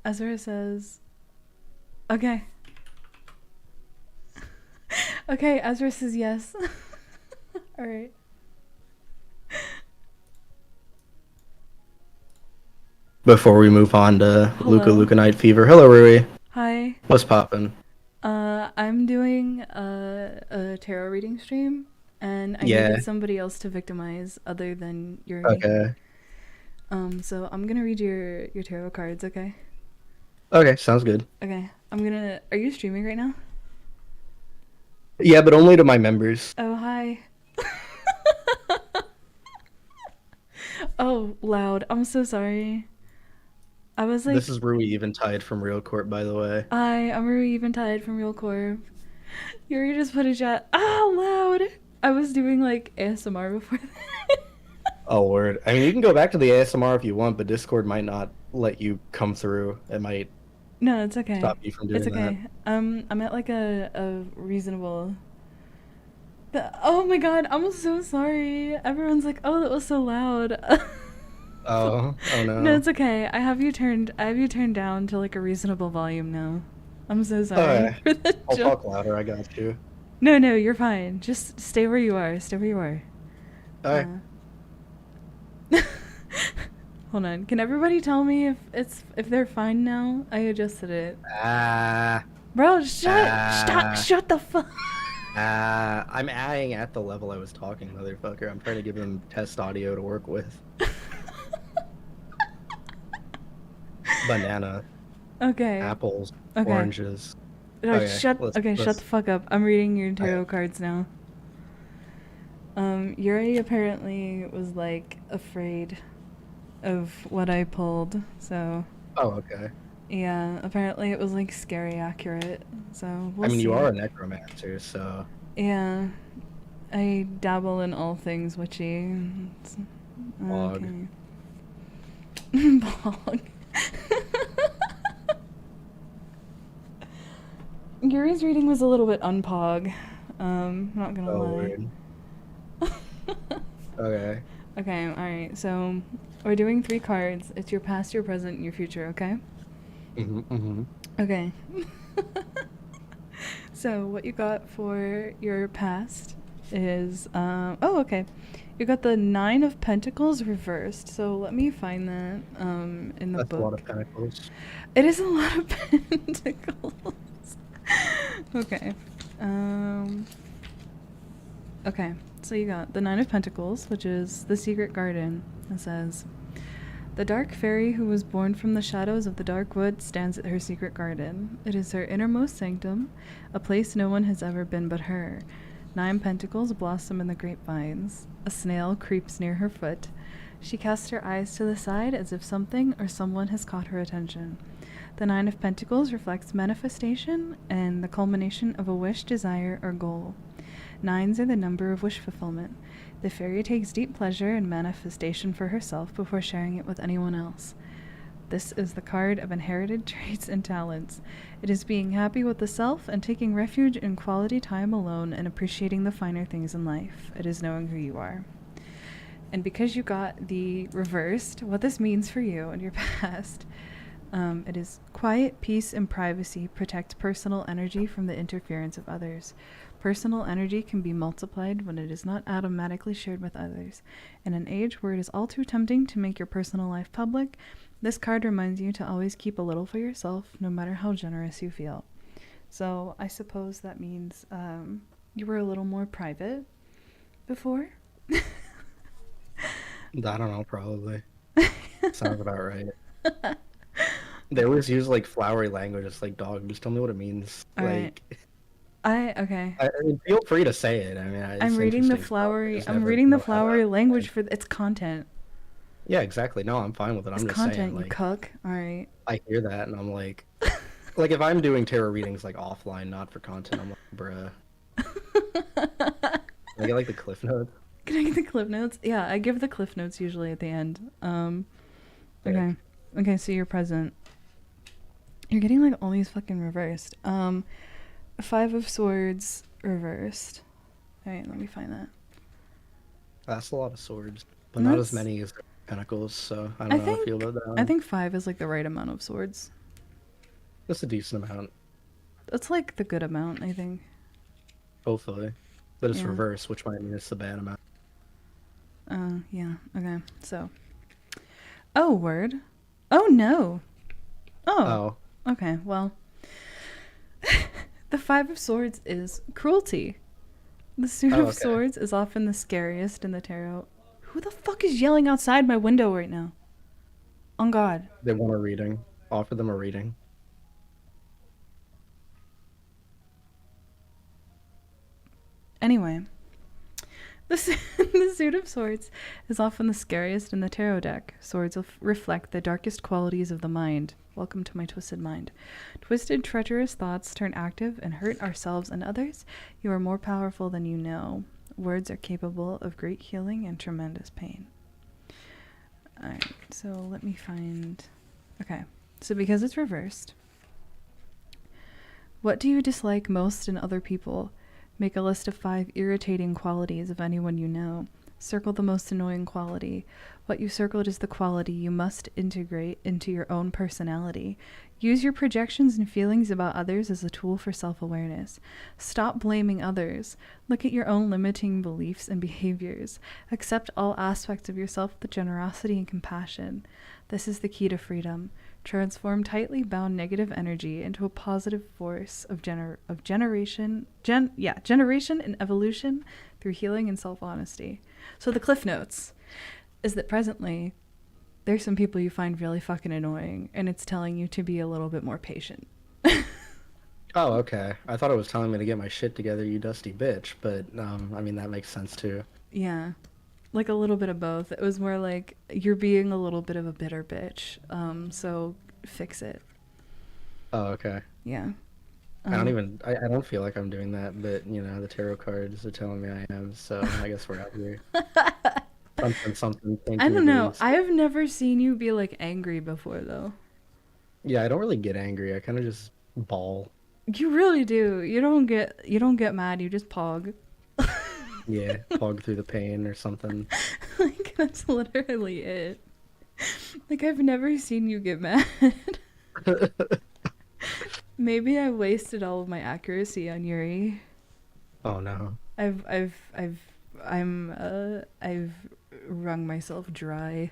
Ezra says, okay. Okay, Ezra says yes. Alright. Before we move on to Hello. Luca Night Fever. Hello, Rui. Hi. What's poppin'? I'm doing a tarot reading stream, and I Yeah. needed somebody else to victimize other than Yuri. Okay. So I'm gonna read your tarot cards, okay? Okay, sounds good. Okay, are you streaming right now? Yeah, but only to my members. Oh, hi. Oh, loud. I'm so sorry. I was like... This is Rui Eventide from RealCorp, by the way. Hi, I'm Rui Eventide from RealCorp. Yuri just put a chat. Oh, loud. I was doing like ASMR before that. Oh, word. I mean, you can go back to the ASMR if you want, but Discord might not let you come through. It might No, it's okay. stop you from doing It's okay. that. I'm at like a reasonable Oh my god, I'm so sorry. Everyone's like, oh, that was so loud. Oh No, no. it's okay. I have you turned down to like a reasonable volume now. I'm so sorry Okay. for the I'll joke. talk louder. I got you. No, no, you're fine. Just stay where you are. Stay where you are. Okay. Hold on. Can everybody tell me if they're fine now? I adjusted it. Ah. Bro, shut the fuck. I'm adding at the level I was talking, motherfucker. I'm trying to give them test audio to work with. Banana, Okay. apples, Okay. oranges. No, Okay, shut the let's. fuck up. I'm reading your Okay, tarot cards now. Yuri apparently was like afraid of what I pulled, so oh, okay. yeah, apparently it was like scary accurate. So I we'll mean, you see. are a necromancer, so Yeah, I dabble in all things witchy. log. Okay. Bog. Yuri's reading was a little bit unpog. Not gonna Oh, lie. weird. Okay. Okay, alright, so we're doing 3 cards. It's your past, your present, and your future, okay? Mm-hmm. Okay. So, what you got for your past is, oh, okay. You got the 9 of Pentacles reversed. So, let me find that, in the That's a lot book. of pentacles. It is a lot of Pentacles. Okay. Okay. So, you got the 9 of Pentacles, which is the Secret Garden. It says, the dark fairy who was born from the shadows of the dark wood stands at her secret garden. It is her innermost sanctum, a place no one has ever been but her. 9 pentacles blossom in the grapevines. A snail creeps near her foot. She casts her eyes to the side as if something or someone has caught her attention. The 9 of Pentacles reflects manifestation and the culmination of a wish, desire, or goal. 9s are the number of wish fulfillment. The fairy takes deep pleasure in manifestation for herself before sharing it with anyone else. This is the card of inherited traits and talents. It is being happy with the self and taking refuge in quality time alone and appreciating the finer things in life. It is knowing who you are. And because you got the reversed, what this means for you and your past, it is quiet, peace, and privacy protect personal energy from the interference of others. Personal energy can be multiplied when it is not automatically shared with others. In an age where it is all too tempting to make your personal life public, this card reminds you to always keep a little for yourself, no matter how generous you feel. So I suppose that means you were a little more private before? I don't know, probably. Sounds about right. They always use like flowery language. It's like, dog, just tell me what it means. All right. Like, Okay. I mean, feel free to say it. I mean, I'm it's reading the interesting stuff. I flowery. just I'm never reading the know how to. flowery language Like, for its content. yeah, exactly. No, I'm fine with it. It's I'm just saying, content, you like, cuck. All right. I hear that and I'm like if I'm doing tarot readings like offline, not for content, I'm like, bruh. Can I get like the cliff notes? Can I get the cliff notes? Yeah, I give the cliff notes usually at the end. Okay. Sick. Okay, so you're present. You're getting like all these fucking reversed. 5 of Swords reversed. Alright, let me find that. That's a lot of swords, but And not as that's many as pentacles. So I I don't know how I feel think about that I one. think 5 is like the right amount of swords. That's a decent amount, That's like the good amount, I think. hopefully. But it's Yeah. reverse, which might mean it's the bad amount. Yeah. Okay. So. Oh, word. Oh no. Oh. Oh, Okay. Well, the 5 of Swords is cruelty. The Suit of okay. Swords is often the scariest in the tarot. Who the fuck is yelling outside my window right now? On God. They want a reading. Offer them a reading. Anyway, the Suit of Swords is often the scariest in the tarot deck. Swords reflect the darkest qualities of the mind. Welcome to my twisted mind. Twisted, treacherous thoughts turn active and hurt ourselves and others. You are more powerful than you know. Words are capable of great healing and tremendous pain. Alright, so let me find... Okay, so because it's reversed, what do you dislike most in other people? Make a list of 5 irritating qualities of anyone you know. Circle the most annoying quality. What you circled is the quality you must integrate into your own personality. Use your projections and feelings about others as a tool for self-awareness. Stop blaming others. Look at your own limiting beliefs and behaviors. Accept all aspects of yourself with generosity and compassion. This is the key to freedom. Transform tightly bound negative energy into a positive force of generation and evolution through healing and self-honesty. So the cliff notes is that presently there's some people you find really fucking annoying, and it's telling you to be a little bit more patient. Oh, okay. I thought it was telling me to get my shit together, you dusty bitch, but I mean that makes sense too. Yeah. Like a little bit of both. It was more like you're being a little bit of a bitter bitch. So fix it. Oh, okay. Yeah. I don't feel like I'm doing that, but you know, the tarot cards are telling me I am, so I guess we're out here. Something. I don't know. I have never seen you be like angry before though. Yeah, I don't really get angry. I kind of just bawl. You really do. You don't get mad, you just pog. Yeah, pog through the pain or something. Like that's literally it. Like I've never seen you get mad. Maybe I wasted all of my accuracy on Yuri. Oh no. I've wrung myself dry.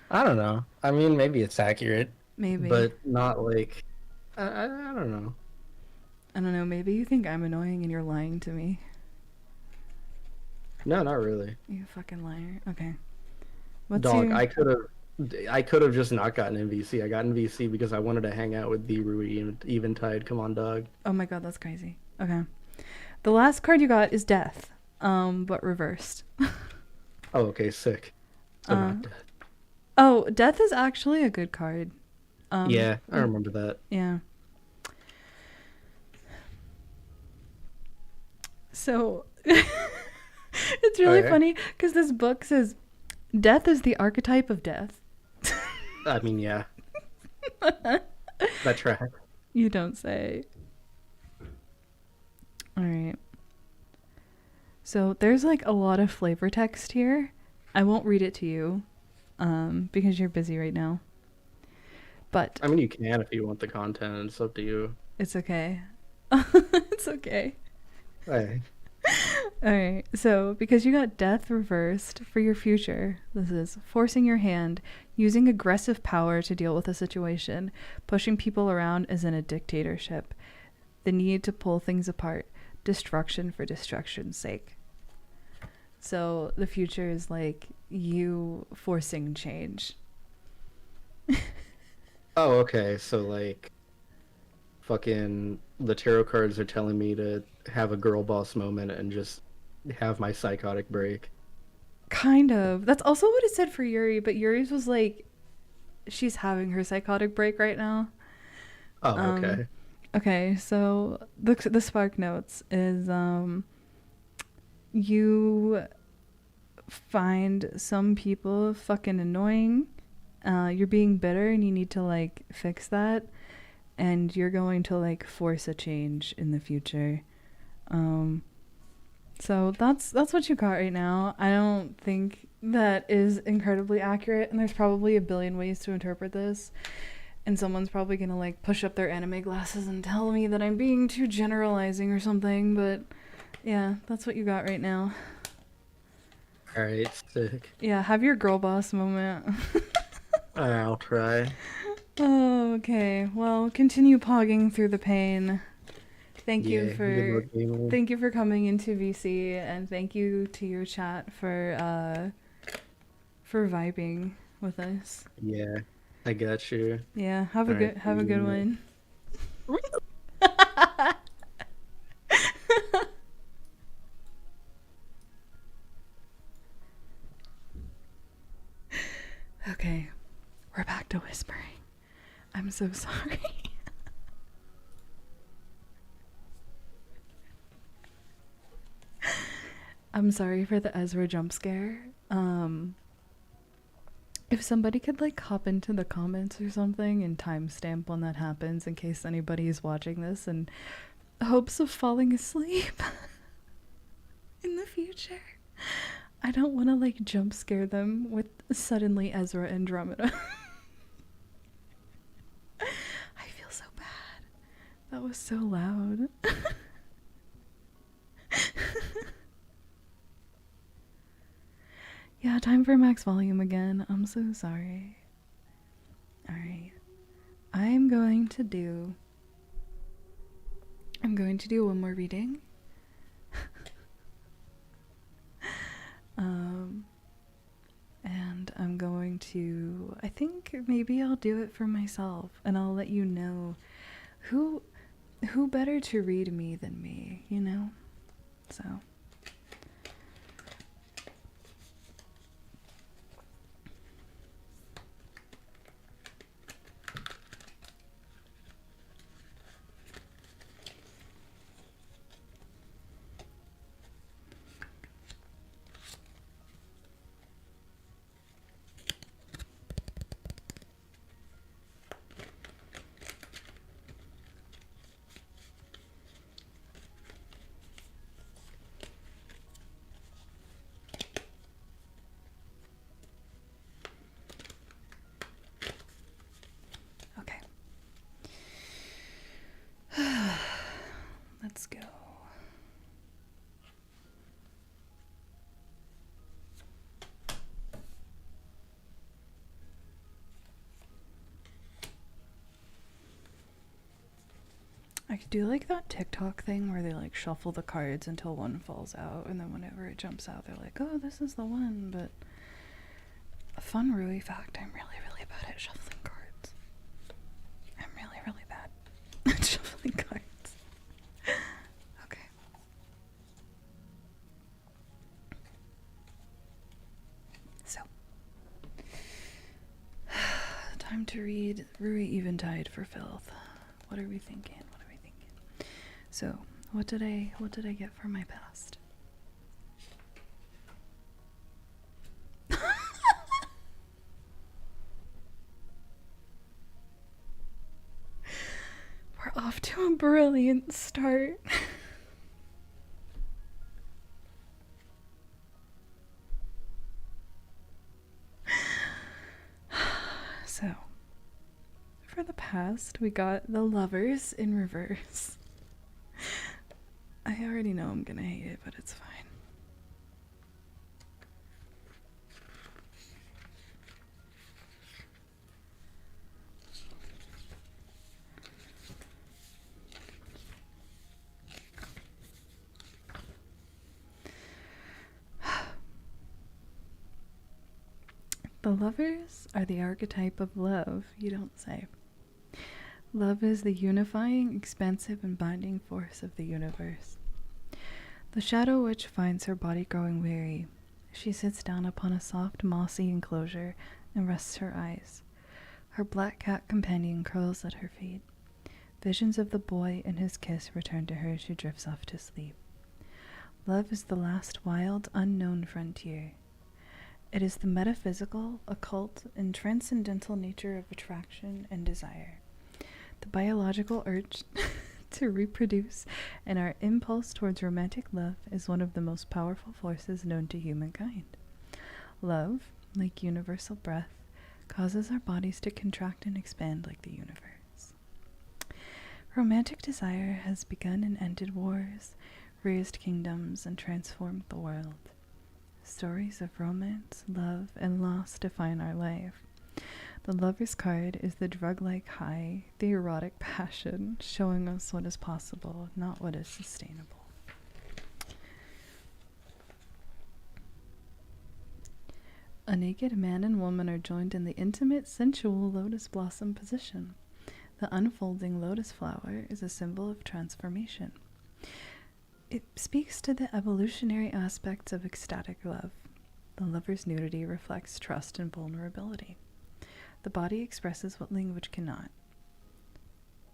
I don't know. I mean, maybe it's accurate. Maybe. But not like I don't know. I don't know, maybe you think I'm annoying and you're lying to me. No, not really. You fucking liar. Okay. Dog, I could have just not gotten NVC. I got NVC because I wanted to hang out with the Rui Eventide. Come on, dog. Oh my god, that's crazy. Okay. The last card you got is Death, but reversed. Oh, okay, sick. So not dead. Oh, Death is actually a good card. Yeah, I remember that. Yeah. So, it's really funny because this book says death is the archetype of death. I mean, yeah. That track. You don't say. All right. So there's like a lot of flavor text here. I won't read it to you because you're busy right now. But I mean, you can if you want the content. It's up to you. it's okay. It's okay. Hey. All right. So because you got death reversed for your future, this is forcing your hand, using aggressive power to deal with a situation, pushing people around as in a dictatorship, the need to pull things apart, destruction for destruction's sake. So the future is like you forcing change. Oh, okay. So like, fucking the tarot cards are telling me to have a girl boss moment and just have my psychotic break. Kind of. That's also what it said for Yuri, but Yuri's was like, she's having her psychotic break right now. Oh, okay. Okay, so the spark notes is you find some people fucking annoying. You're being bitter and you need to like fix that, and you're going to like force a change in the future. So that's what you got right now. I don't think that is incredibly accurate, and there's probably a billion ways to interpret this. And someone's probably gonna like push up their anime glasses and tell me that I'm being too generalizing or something, but yeah, that's what you got right now. Alright, sick. Yeah, have your girl boss moment. I'll try. Oh, okay. Well, continue pogging through the pain. Thank you for coming into VC, and thank you to your chat for vibing with us. Yeah, I got you. Yeah, have a good one. Okay, we're back to whispering. I'm so sorry. I'm sorry for the Ezra jump scare. If somebody could like hop into the comments or something and timestamp when that happens in case anybody is watching this and hopes of falling asleep in the future. I don't want to like jump scare them with suddenly Ezra Andromeda. I feel so bad. That was so loud. Yeah, time for max volume again. I'm so sorry. Alright. I'm going to do one more reading. And I'm going to, I think maybe I'll do it for myself, and I'll let you know who better to read me than me, you know? So okay. Let's go. I could do like that TikTok thing where they like shuffle the cards until one falls out, and then whenever it jumps out, they're like, oh, this is the one. But a fun Rui fact, I'm really, really bad at shuffling cards. I'm really, really bad at shuffling cards. Okay. So, time to read Rui Eventide for filth. What are we thinking? So, what did I get for my past? We're off to a brilliant start. So, for the past, we got the Lovers in reverse. I already know I'm gonna hate it, but it's fine. The Lovers are the archetype of love, you don't say. Love is the unifying, expansive, and binding force of the universe. The Shadow Witch finds her body growing weary. She sits down upon a soft, mossy enclosure and rests her eyes. Her black cat companion curls at her feet. Visions of the boy and his kiss return to her as she drifts off to sleep. Love is the last wild, unknown frontier. It is the metaphysical, occult, and transcendental nature of attraction and desire. The biological urge to reproduce and our impulse towards romantic love is one of the most powerful forces known to humankind. Love, like universal breath, causes our bodies to contract and expand like the universe. Romantic desire has begun and ended wars, raised kingdoms, and transformed the world. Stories of romance, love, and loss define our life. The Lover's card is the drug-like high, the erotic passion, showing us what is possible, not what is sustainable. A naked man and woman are joined in the intimate, sensual lotus blossom position. The unfolding lotus flower is a symbol of transformation. It speaks to the evolutionary aspects of ecstatic love. The lover's nudity reflects trust and vulnerability. The body expresses what language cannot.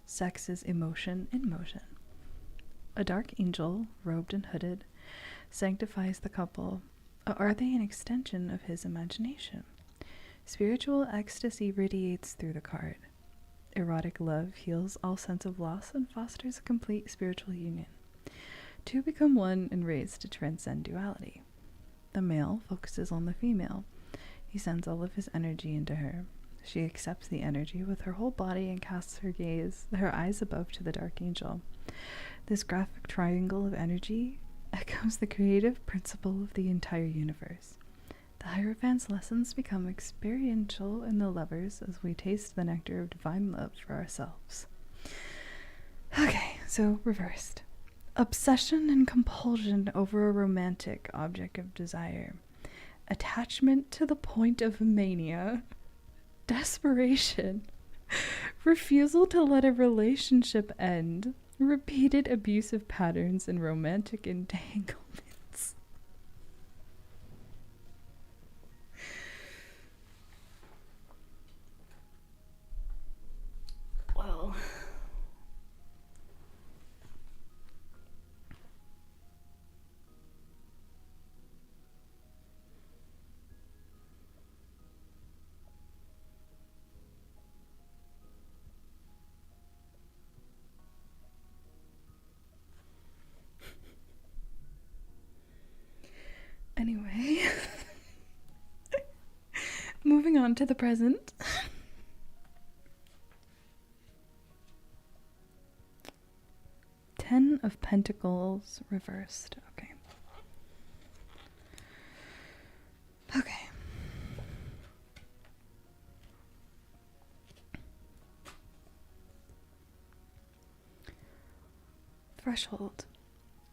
Sex is emotion in motion. A dark angel, robed and hooded, sanctifies the couple. Are they an extension of his imagination? Spiritual ecstasy radiates through the card. erotic love heals all sense of loss and fosters a complete spiritual union. Two become one and raised to transcend duality. The male focuses on the female. He sends all of his energy into her. She accepts the energy with her whole body and casts her eyes above to the dark angel. This graphic triangle of energy echoes the creative principle of the entire universe. The Hierophant's lessons become experiential in the lovers as we taste the nectar of divine love for ourselves. Okay, so reversed. Obsession and compulsion over a romantic object of desire. Attachment to the point of mania. Desperation. Refusal to let a relationship end. Repeated abusive patterns and romantic entanglements. Well, anyway, moving on to the present. Ten of Pentacles reversed. Okay. Okay. Threshold.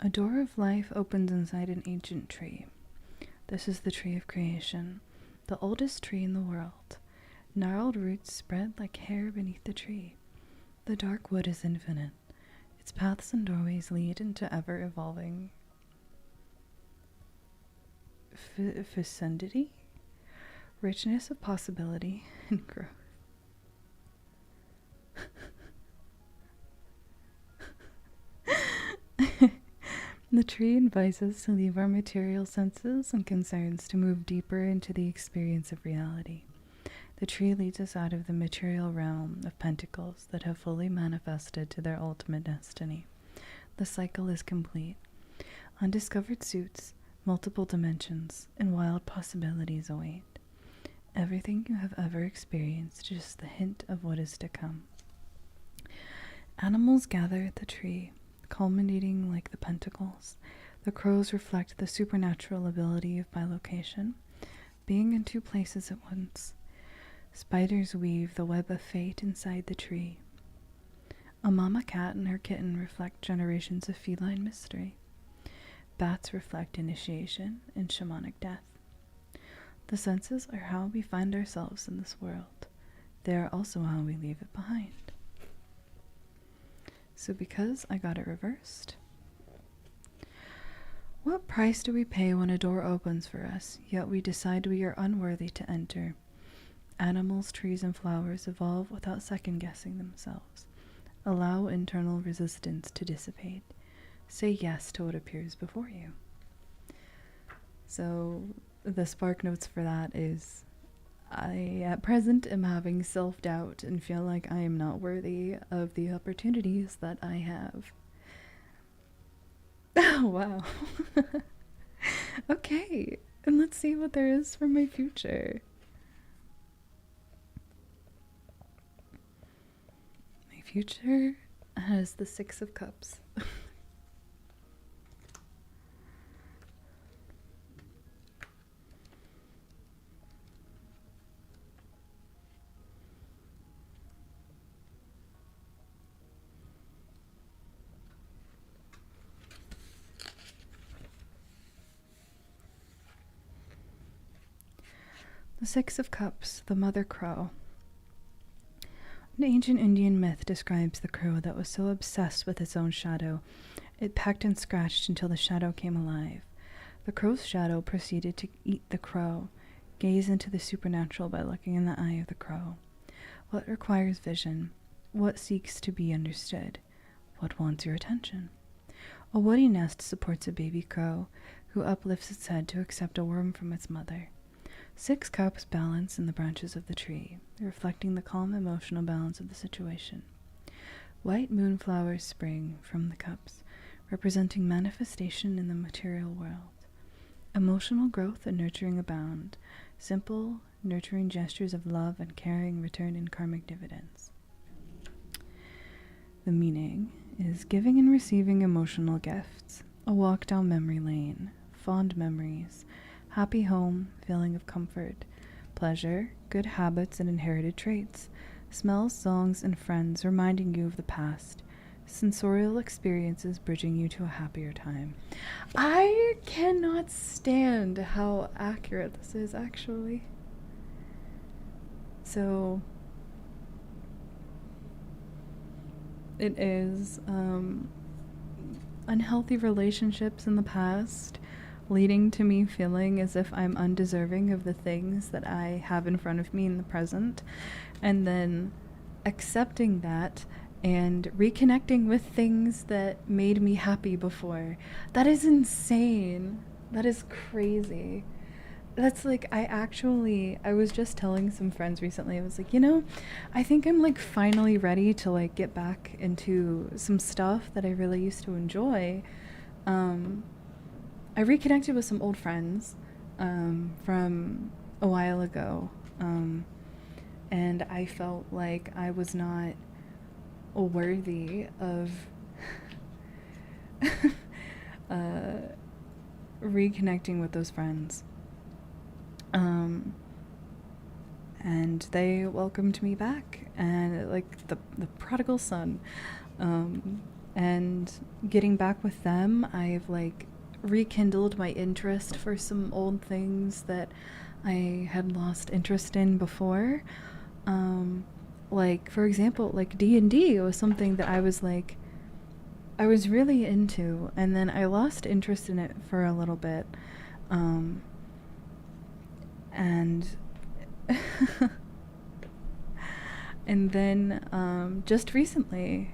A door of life opens inside an ancient tree. This is the tree of creation, the oldest tree in the world. Gnarled roots spread like hair beneath the tree. The dark wood is infinite. Its paths and doorways lead into ever-evolving fecundity, richness of possibility, and growth. The tree invites us to leave our material senses and concerns to move deeper into the experience of reality. The tree leads us out of the material realm of pentacles that have fully manifested to their ultimate destiny. The cycle is complete. Undiscovered suits, multiple dimensions, and wild possibilities await. Everything you have ever experienced is just the hint of what is to come. Animals gather at the tree, culminating like the pentacles. The crows reflect the supernatural ability of bilocation, being in two places at once. Spiders weave the web of fate inside the tree. A mama cat and her kitten reflect generations of feline mystery. Bats reflect initiation and shamanic death. The senses are how we find ourselves in this world. They are also how we leave it behind. So because I got it reversed, what price do we pay when a door opens for us, yet we decide we are unworthy to enter? Animals, trees, and flowers evolve without second-guessing themselves. Allow internal resistance to dissipate. Say yes to what appears before you. So the spark notes for that is, I at present am having self-doubt and feel like I am not worthy of the opportunities that I have. Oh, wow. Okay, and let's see what there is for my future. My future has the Six of Cups. The Six of Cups, the Mother Crow. An ancient Indian myth describes the crow that was so obsessed with its own shadow, it pecked and scratched until the shadow came alive. The crow's shadow proceeded to eat the crow. Gaze into the supernatural by looking in the eye of the crow. What requires vision? What seeks to be understood? What wants your attention? A woody nest supports a baby crow who uplifts its head to accept a worm from its mother. 6 cups balance in the branches of the tree, reflecting the calm emotional balance of the situation. White moonflowers spring from the cups, representing manifestation in the material world. Emotional growth and nurturing abound. Simple, nurturing gestures of love and caring return in karmic dividends. The meaning is giving and receiving emotional gifts, a walk down memory lane, fond memories, happy home, feeling of comfort, pleasure, good habits and inherited traits, smells, songs, and friends reminding you of the past, sensorial experiences bridging you to a happier time. I cannot stand how accurate this is, actually. So it is unhealthy relationships in the past leading to me feeling as if I'm undeserving of the things that I have in front of me in the present, and then accepting that and reconnecting with things that made me happy before. That is insane. That is crazy. That's like, I was just telling some friends recently, I was like, I think I'm like finally ready to like get back into some stuff that I really used to enjoy. I reconnected with some old friends from a while ago, and I felt like I was not worthy of reconnecting with those friends. And they welcomed me back, and like the prodigal son, and getting back with them, I've like rekindled my interest for some old things that I had lost interest in before. Like for example, like D&D was something that I was really into, and then I lost interest in it for a little bit. And and then just recently,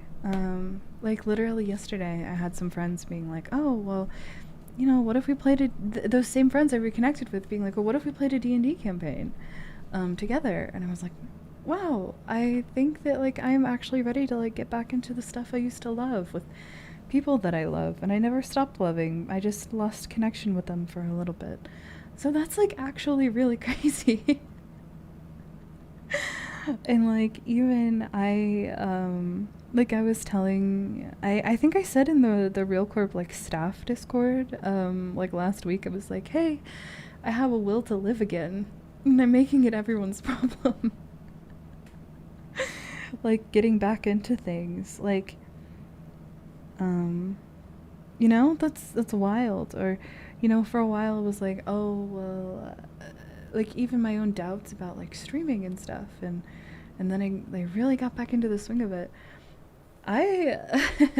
like literally yesterday, I had some friends being like, oh, well, what if we played those same friends I reconnected with being like, well, what if we played a D&D campaign together? And I was like, wow, I think that like I'm actually ready to like get back into the stuff I used to love with people that I love, and I never stopped loving. I just lost connection with them for a little bit. So that's like actually really crazy. And like even I was telling, I think I said in the RealCorp like staff Discord like last week, I was like, hey, I have a will to live again, and I'm making it everyone's problem. Like getting back into things, like that's wild. Or for a while it was like, oh well, like even my own doubts about like streaming and stuff, and then I really got back into the swing of it. I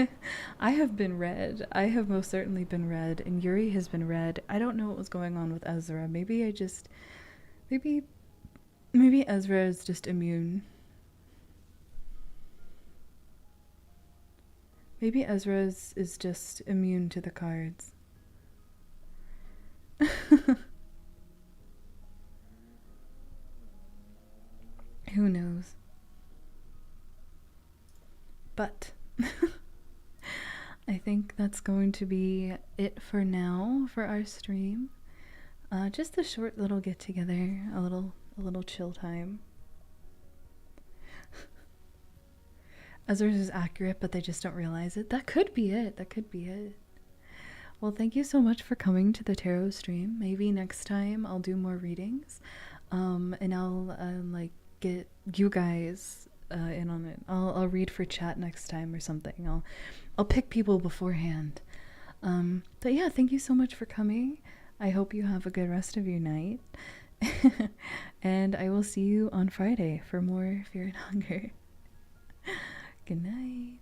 I have been read. I have most certainly been read, and Yuri has been read. I don't know what was going on with Ezra. Maybe Ezra is just immune. Maybe Ezra is just immune to the cards. Who knows? But I think that's going to be it for now for our stream. Just a short little get together, a little chill time. Ezra's is accurate, but they just don't realize it. That could be it. Well, thank you so much for coming to the tarot stream. Maybe next time I'll do more readings, and I'll like get you guys in on it. I'll read for chat next time or something. I'll pick people beforehand. But yeah, thank you so much for coming. I hope you have a good rest of your night, and I will see you on Friday for more Fear and Hunger. Good night.